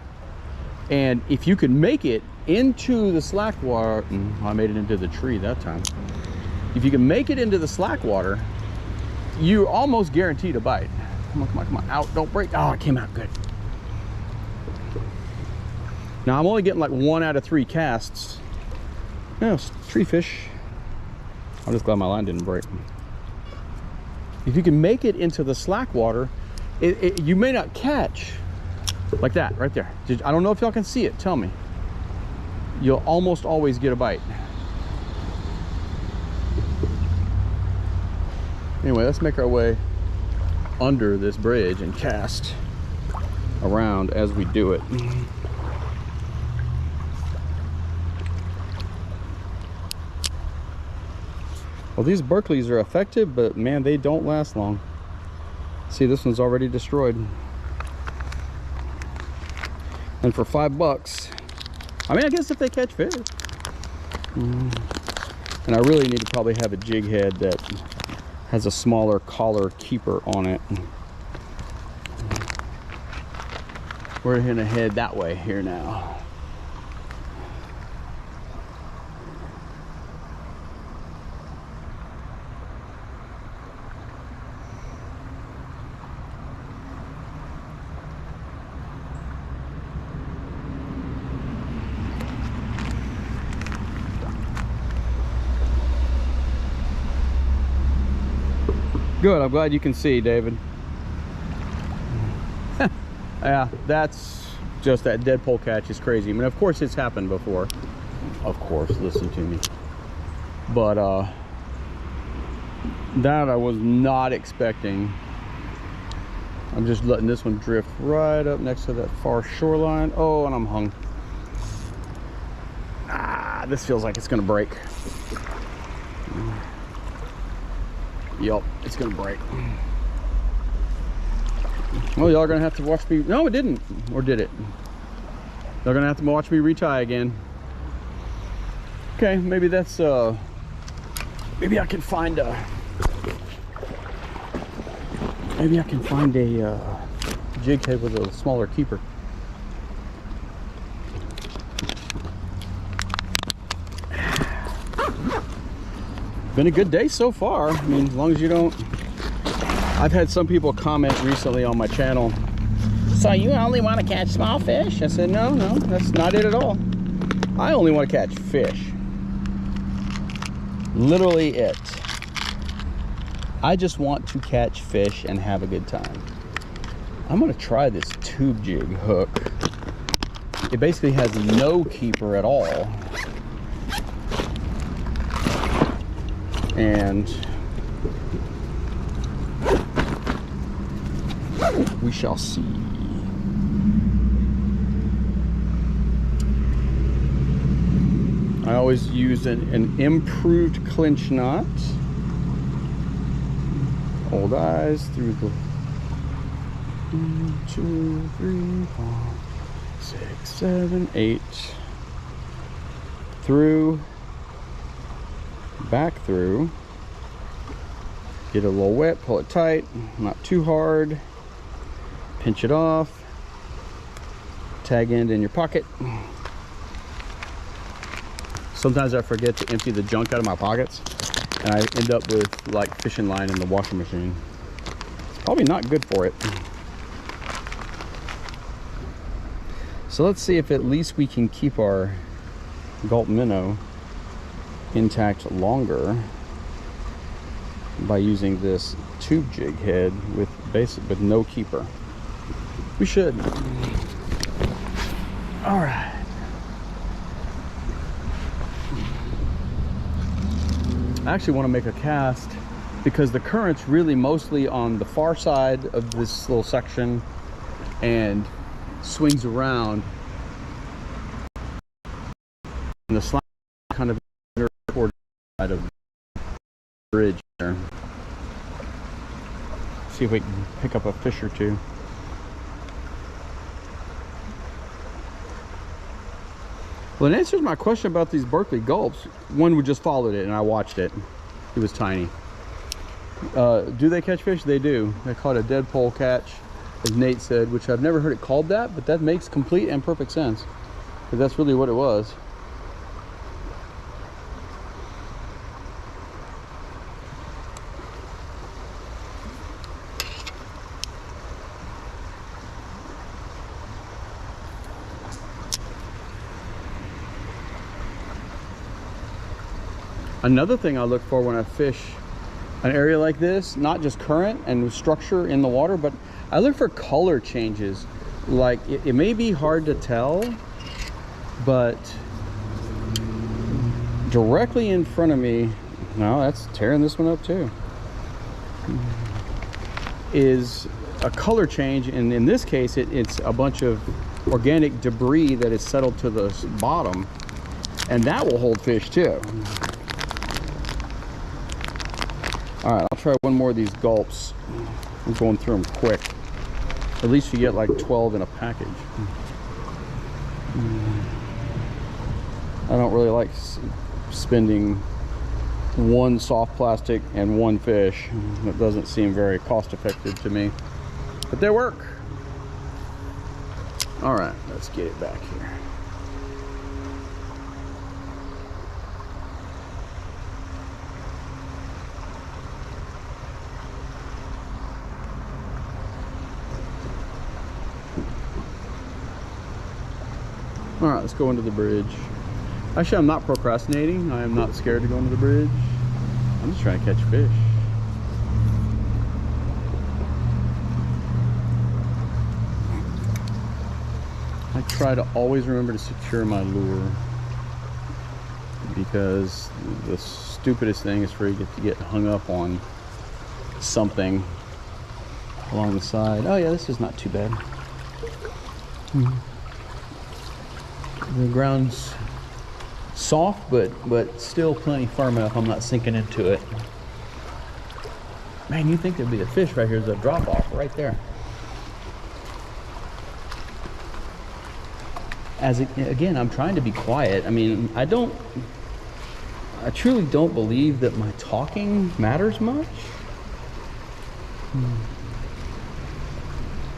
And if you can make it into the slack water, I made it into the tree that time. If you can make it into the slack water, you're almost guaranteed a bite. Come on, come on, come on, out, don't break. Oh, it came out good. Now I'm only getting like 1 out of 3 casts. No, tree fish. I'm just glad my line didn't break. If you can make it into the slack water, you may not catch like that right there. I don't know if y'all can see it, tell me. You'll almost always get a bite. Anyway, let's make our way under this bridge and cast around as we do it. Well, these Berkeleys are effective, but man, they don't last long. See, this one's already destroyed. And for $5, I mean, I guess if they catch fish. And I really need to probably have a jig head that has a smaller collar keeper on it. We're gonna head that way here now. Good, I'm glad you can see, David. Yeah, that's just that dead pole catch is crazy. I mean, of course it's happened before. Of course, listen to me. But that I was not expecting. I'm just letting this one drift right up next to that far shoreline. Oh, and I'm hung. Ah, this feels like it's gonna break. Yup, it's gonna break. Well, y'all are gonna have to watch me. No, it didn't. Or did it? Y'all gonna have to watch me retie again. Okay, maybe that's maybe I can find a jig head with a smaller keeper. Been a good day so far. I mean, as long as you don't. I've had some people comment recently on my channel, so you only want to catch small fish? I said, no, that's not it at all. I only want to catch fish. Literally it. I just want to catch fish and have a good time. I'm gonna try this tube jig hook. It basically has no keeper at all. And we shall see. I always use an improved clinch knot. Old eyes through the 1, 2, 3, 4, 6, 7, 8. Through. Back through, get it a little wet, pull it tight, not too hard, pinch it off, tag end in your pocket. Sometimes I forget to empty the junk out of my pockets and I end up with like fishing line in the washing machine. It's probably not good for it. So let's see if at least we can keep our gulp minnow intact longer by using this tube jig head with no keeper. We should. All right. I actually want to make a cast because the current's really mostly on the far side of this little section and swings around, and the slide kind of side of the bridge there. See if we can pick up a fish or two. Well, it answers my question about these Berkeley gulps. One we just followed it and I watched it. It was tiny. Do they catch fish? They do. They call it a dead pole catch, as Nate said, which I've never heard it called that, but that makes complete and perfect sense, because that's really what it was. Another thing I look for when I fish an area like this, not just current and structure in the water, but I look for color changes. Like it may be hard to tell, but directly in front of me, no, that's tearing this one up too, is a color change. And in this case, it's a bunch of organic debris that is settled to the bottom, and that will hold fish too. All right, I'll try one more of these gulps. I'm going through them quick. At least you get like 12 in a package. I don't really like spending one soft plastic and one fish. It doesn't seem very cost effective to me, but they work. All right, let's get it back here. All right, let's go into the bridge. Actually, I'm not procrastinating. I am not scared to go into the bridge. I'm just trying to catch fish. I try to always remember to secure my lure, because the stupidest thing is for you to get hung up on something along the side. Oh yeah, this is not too bad. The ground's soft, but still plenty firm enough I'm not sinking into it. Man, you think there'd be a fish right here. There's a drop off right there. Again, I'm trying to be quiet. I mean, I truly don't believe that my talking matters much.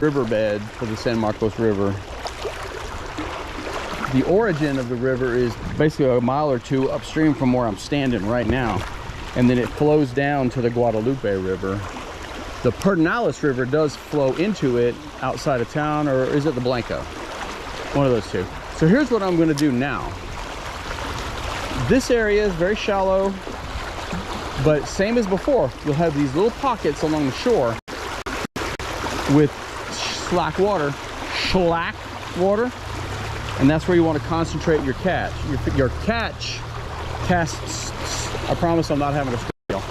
Riverbed for the San Marcos River. The origin of the river is basically a mile or two upstream from where I'm standing right now, and then it flows down to the Guadalupe River. The Pedernales River does flow into it outside of town, or is it the Blanco? One of those two. So here's what I'm going to do now. This area is very shallow, but same as before, you'll have these little pockets along the shore with slack water, and that's where you want to concentrate your catch. Your catch casts, I promise I'm not having a squeal.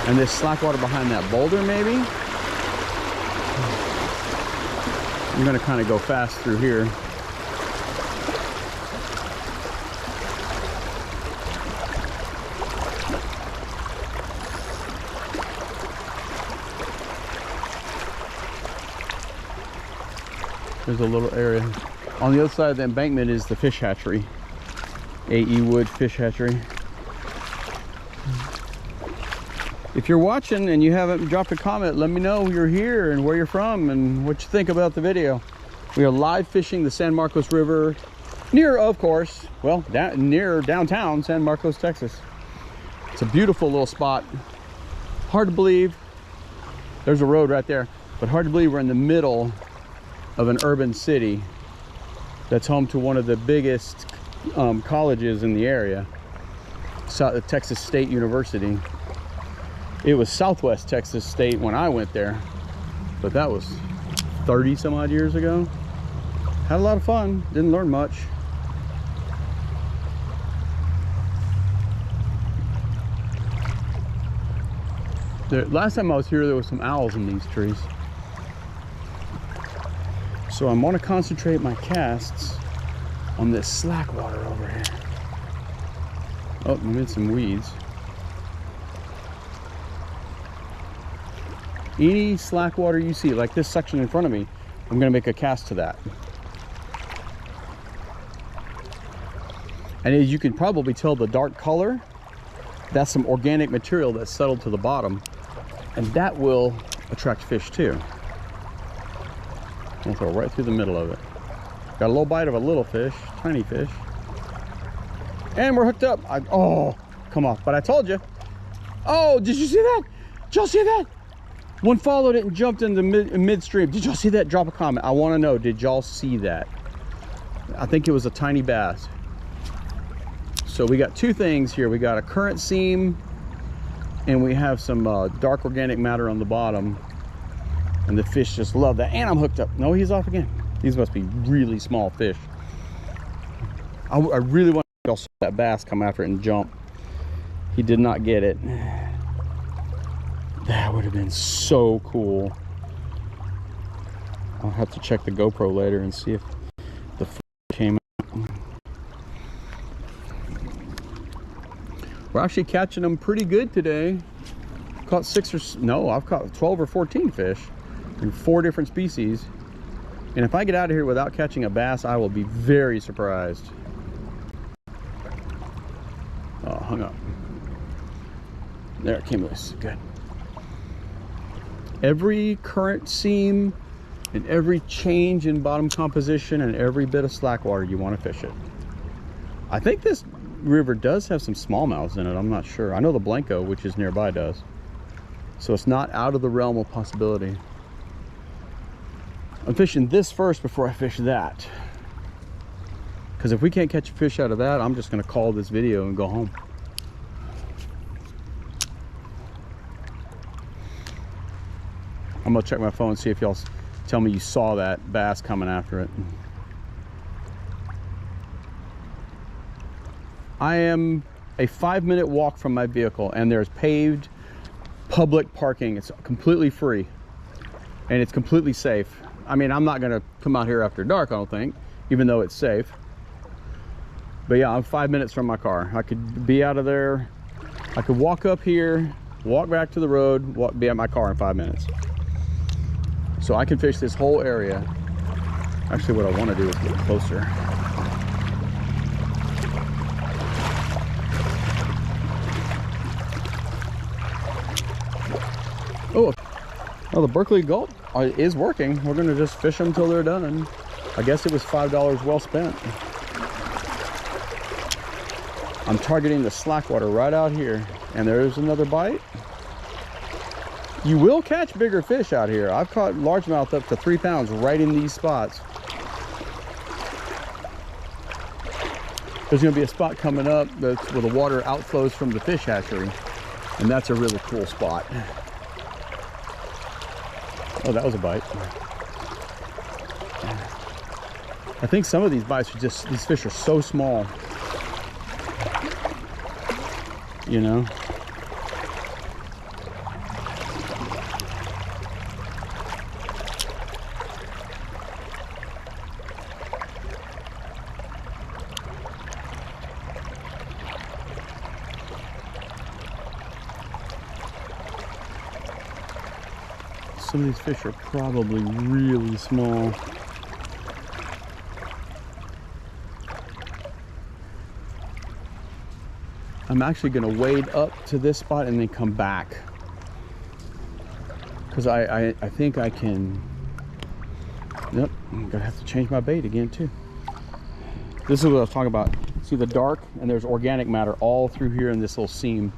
And this slack water behind that boulder, maybe. I'm going to kind of go fast through here. There's a little area. On the other side of the embankment is the fish hatchery. A.E. Wood Fish Hatchery. If you're watching and you haven't dropped a comment, let me know you're here and where you're from and what you think about the video. We are live fishing the San Marcos River near, of course, well, near downtown San Marcos, Texas. It's a beautiful little spot. Hard to believe. There's a road right there, but hard to believe we're in the middle of an urban city that's home to one of the biggest colleges in the area, Texas State University. It was Southwest Texas State when I went there, but that was 30 some odd years ago. Had a lot of fun, didn't learn much. Last time I was here, there was some owls in these trees. So I want to concentrate my casts on this slack water over here. Oh, I'm in some weeds. Any slack water you see, like this section in front of me, I'm going to make a cast to that. And as you can probably tell, the dark color, that's some organic material that's settled to the bottom, and that will attract fish too. I'll throw right through the middle of it. Got a little bite of a little fish, tiny fish. And we're hooked up. Oh, come on. But I told you. Oh, did you see that? Did y'all see that? One followed it and jumped in the midstream. Did y'all see that? Drop a comment. I want to know, did y'all see that? I think it was a tiny bass. So we got two things here. We got a current seam, and we have some dark organic matter on the bottom. And the fish just love that. And I'm hooked up. No, he's off again. These must be really small fish. I really want to y'all saw that bass come after it and jump. He did not get it. That would have been so cool. I'll have to check the GoPro later and see if the fish came out. We're actually catching them pretty good today. Caught I've caught 12 or 14 fish in 4 different species. And if I get out of here without catching a bass, I will be very surprised. Oh, hung up. There, it came loose. Good. Every current seam and every change in bottom composition and every bit of slack water, you want to fish it. I think this river does have some smallmouths in it. I'm not sure. I know the Blanco, which is nearby, does. So it's not out of the realm of possibility. I'm fishing this first before I fish that. Because if we can't catch a fish out of that, I'm just going to call this video and go home. I'm going to check my phone and see if y'all tell me you saw that bass coming after it. I am a 5-minute walk from my vehicle, and there's paved public parking. It's completely free, and it's completely safe. I mean, I'm not going to come out here after dark, I don't think, even though it's safe. But yeah, I'm 5 minutes from my car. I could be out of there. I could walk up here, walk back to the road, be at my car in 5 minutes. So I can fish this whole area. Actually, what I want to do is get closer. Oh, the Berkeley Gulp is working. We're going to just fish them until they're done. And I guess it was $5 well spent. I'm targeting the slack water right out here. And there's another bite. You will catch bigger fish out here. I've caught largemouth up to 3 pounds right in these spots. There's going to be a spot coming up that's where the water outflows from the fish hatchery. And that's a really cool spot. Oh, that was a bite. I think some of these bites are just, these fish are so small. You know? Some of these fish are probably really small. I'm actually going to wade up to this spot and then come back. Because I think I can... Yep, I'm going to have to change my bait again too. This is what I was talking about. See the dark? And there's organic matter all through here in this little seam.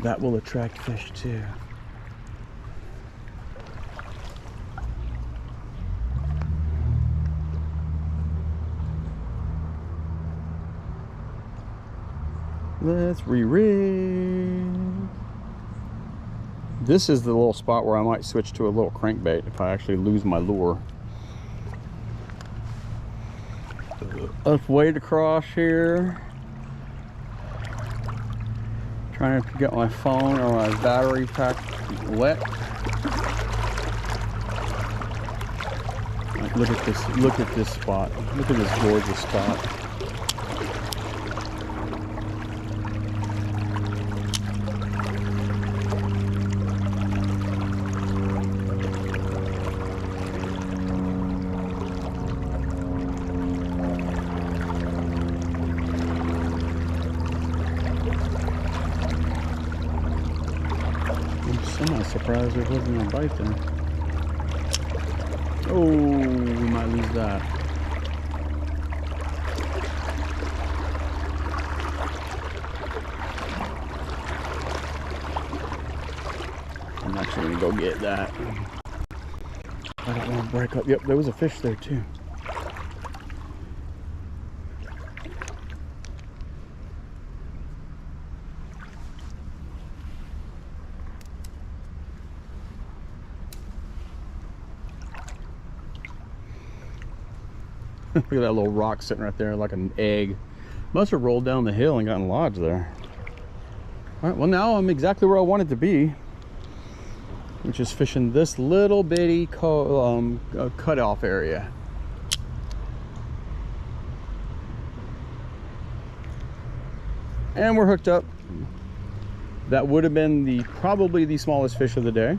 That will attract fish too. Let's re-rig. This is the little spot where I might switch to a little crankbait if I actually lose my lure. Let's wade across here. Trying to get my phone or my battery pack wet. I Look at this spot. Look at this gorgeous spot. I'm not surprised there wasn't a bite there. Oh, we might lose that. I'm actually gonna go get that. I don't want to break up. Yep, there was a fish there too. Look at that little rock sitting right there like an egg. Must have rolled down the hill and gotten lodged there. All right, well now I'm exactly where I wanted to be, which is fishing this little bitty cutoff area. And we're hooked up. That would have been probably the smallest fish of the day.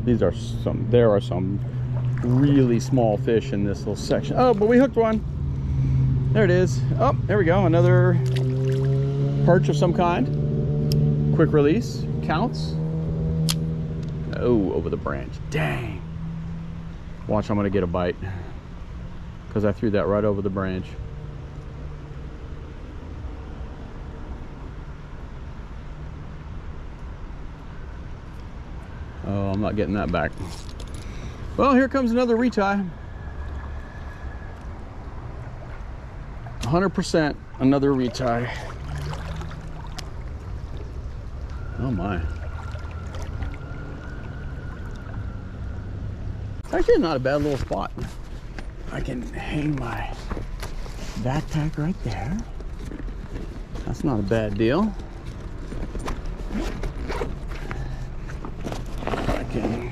There are some really small fish in this little section. Oh, but we hooked one. There it is. Oh, there we go. Another perch of some kind. Quick release. Counts. Oh, over the branch. Dang. Watch, I'm going to get a bite. Because I threw that right over the branch. Oh, I'm not getting that back. Well, here comes another retie. 100% another retie. Oh my. Actually, not a bad little spot. I can hang my backpack right there. That's not a bad deal. I can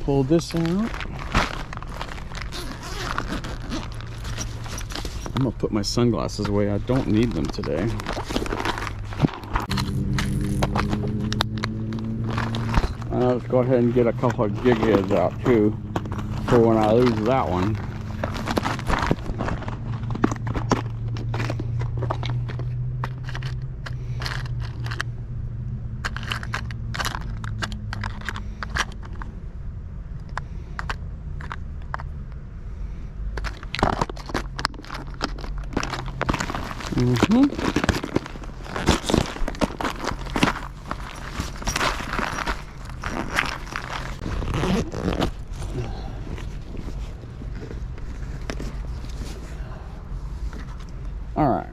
pull this out. I'm gonna put my sunglasses away. I don't need them today. Let's go ahead and get a couple of jig heads out too for when I lose that one. All right.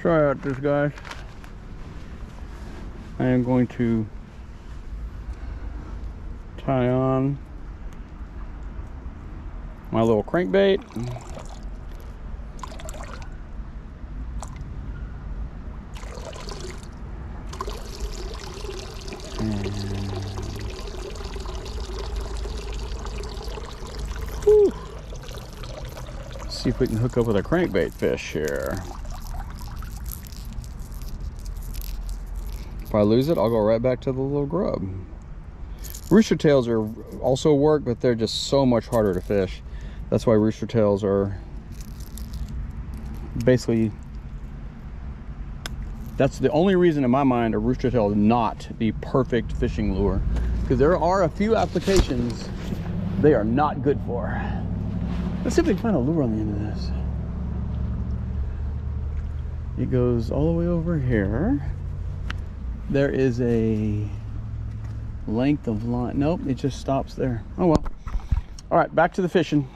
Try out this, guys. I am going to tie on my little crankbait. See if we can hook up with a crankbait fish here. If I lose it, I'll go right back to the little grub. Rooster tails are also work, but they're just so much harder to fish. That's why rooster tails are basically, that's the only reason in my mind a rooster tail is not the perfect fishing lure. Because there are a few applications they are not good for. Let's see if we can find a lure on the end of this. It goes all the way over here. There is a length of line. Nope, it just stops there. Oh well. All right, back to the fishing.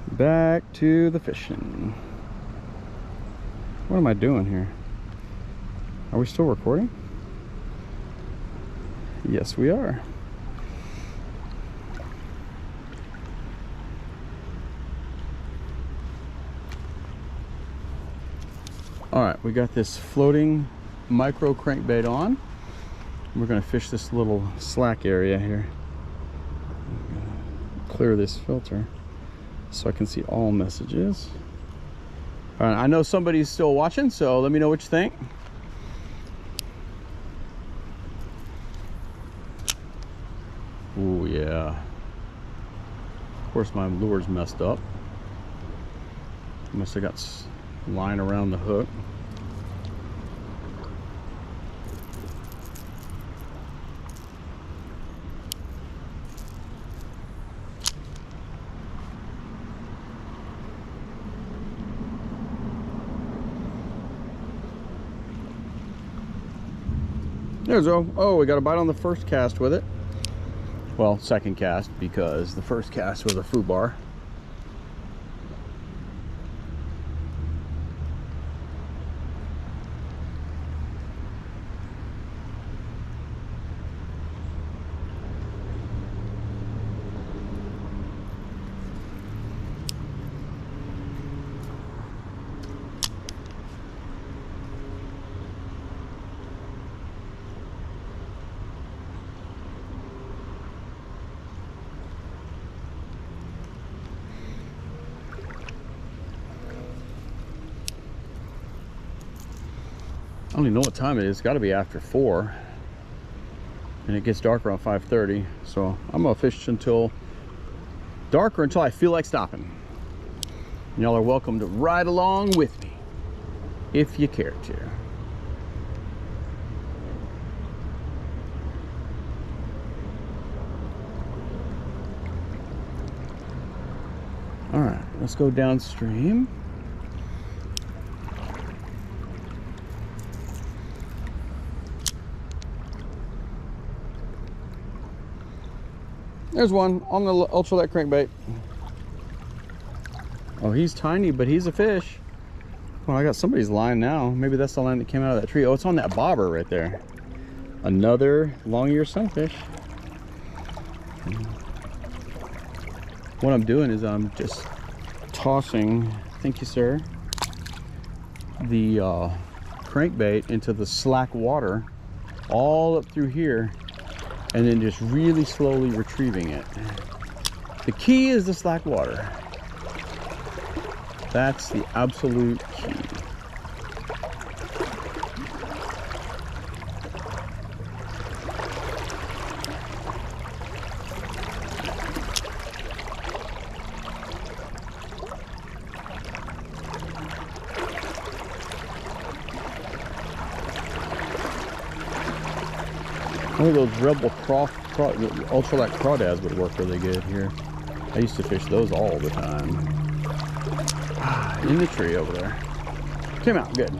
Back to the fishing. What am I doing here? Are we still recording? Yes, we are. All right, we got this floating micro crankbait on. We're gonna fish this little slack area here. Clear this filter so I can see all messages. All right, I know somebody's still watching, so let me know what you think. Oh yeah. Of course my lure's messed up. Must have got line around the hook. There's oh, we got a bite on the first cast with it. Well, second cast, because the first cast was a foobar. I don't even know what time it is. It's got to be after 4, and it gets dark around 5:30. So I'm gonna fish until dark or until I feel like stopping. And y'all are welcome to ride along with me if you care to. All right, let's go downstream. There's one on the ultralight crankbait. Oh, he's tiny, but he's a fish. Well, I got somebody's line now. Maybe that's the line that came out of that tree. Oh, it's on that bobber right there. Another long-eared sunfish. What I'm doing is I'm just tossing, thank you, sir, the crankbait into the slack water all up through here, and then just really slowly retrieving it. The key is the slack water. That's the absolute key. One of those Rebel ultralight crawdads would work really good here. I used to fish those all the time. In the tree over there. Came out good.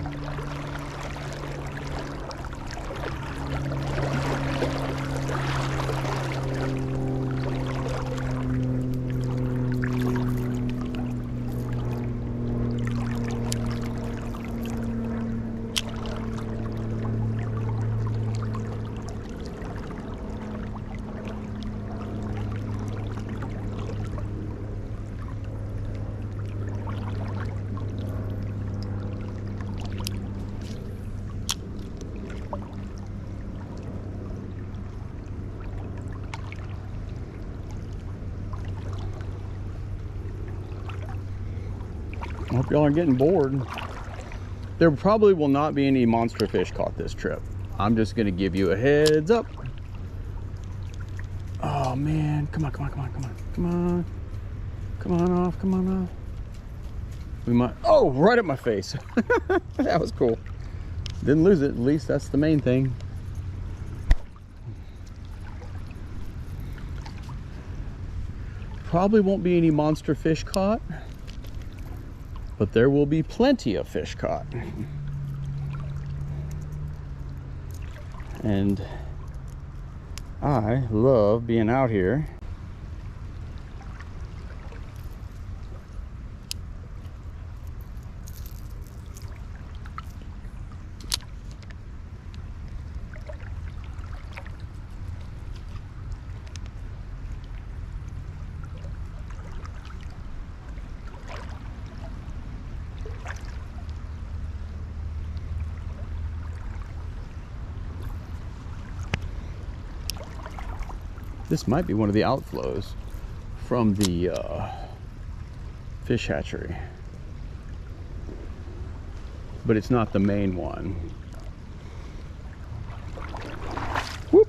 I hope y'all aren't getting bored. There probably will not be any monster fish caught this trip. I'm just gonna give you a heads up. Oh man, come on, come on, come on, come on, come on. Come on off, come on off. We might, oh, right at my face. That was cool. Didn't lose it, at least that's the main thing. Probably won't be any monster fish caught, but there will be plenty of fish caught. And I love being out here This might be one of the outflows from the fish hatchery, but it's not the main one. Whoop.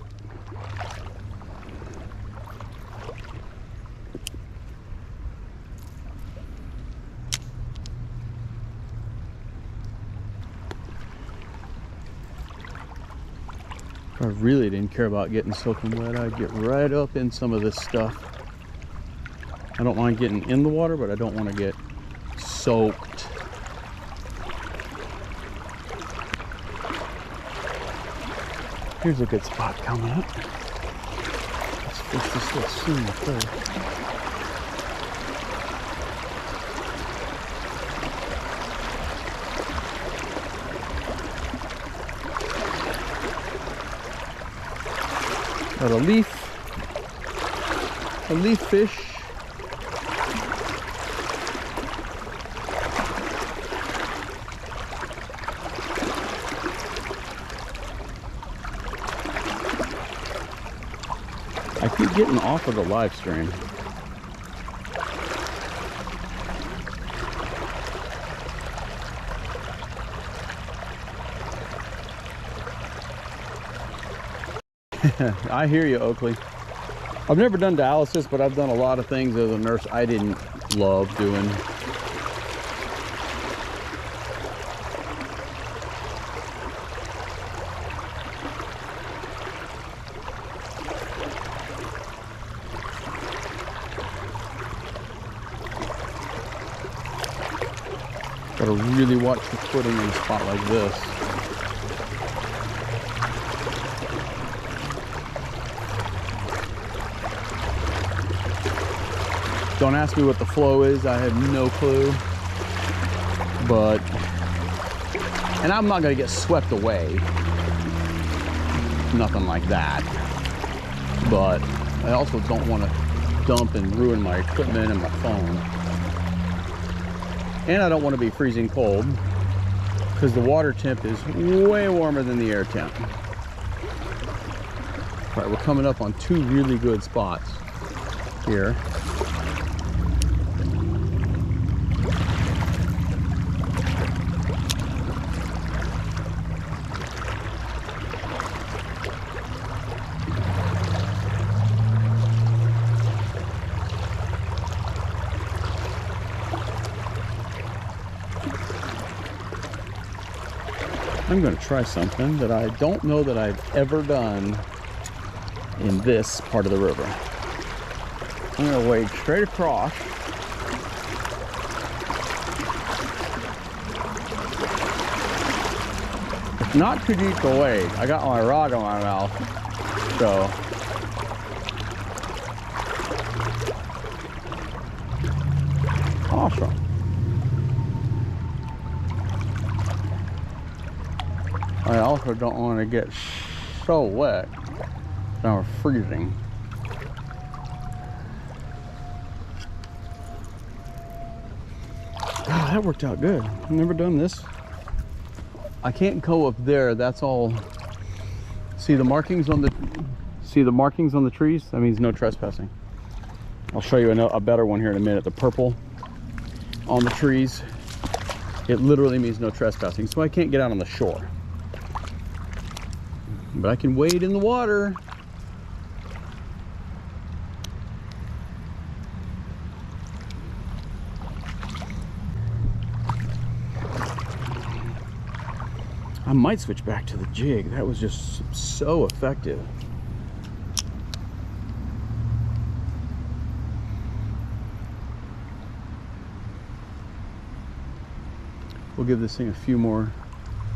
If I really didn't care about getting soaking wet, I'd get right up in some of this stuff. I don't mind getting in the water, but I don't want to get soaked. Here's a good spot coming up. Let's fish this little soon first. Got a leaf fish. I keep getting off of the live stream. I hear you, Oakley. I've never done dialysis, but I've done a lot of things as a nurse I didn't love doing. Gotta really watch the footing in a spot like this. Don't ask me what the flow is, I have no clue. But, and I'm not gonna get swept away. Nothing like that. But I also don't want to dump and ruin my equipment and my phone. And I don't want to be freezing cold because the water temp is way warmer than the air temp. All right, we're coming up on two really good spots here. I'm going to try something that I don't know that I've ever done in this part of the river. I'm going to wade straight across. It's not too deep to wade. I got my rod on my mouth, so. Awesome. I also don't want to get so wet that I'm freezing. Oh, that worked out good. I've never done this. I can't go up there. That's all. See the markings on the trees? That means no trespassing. I'll show you a better one here in a minute. The purple on the trees. It literally means no trespassing. So I can't get out on the shore. But I can wade in the water. I might switch back to the jig. That was just so effective. We'll give this thing a few more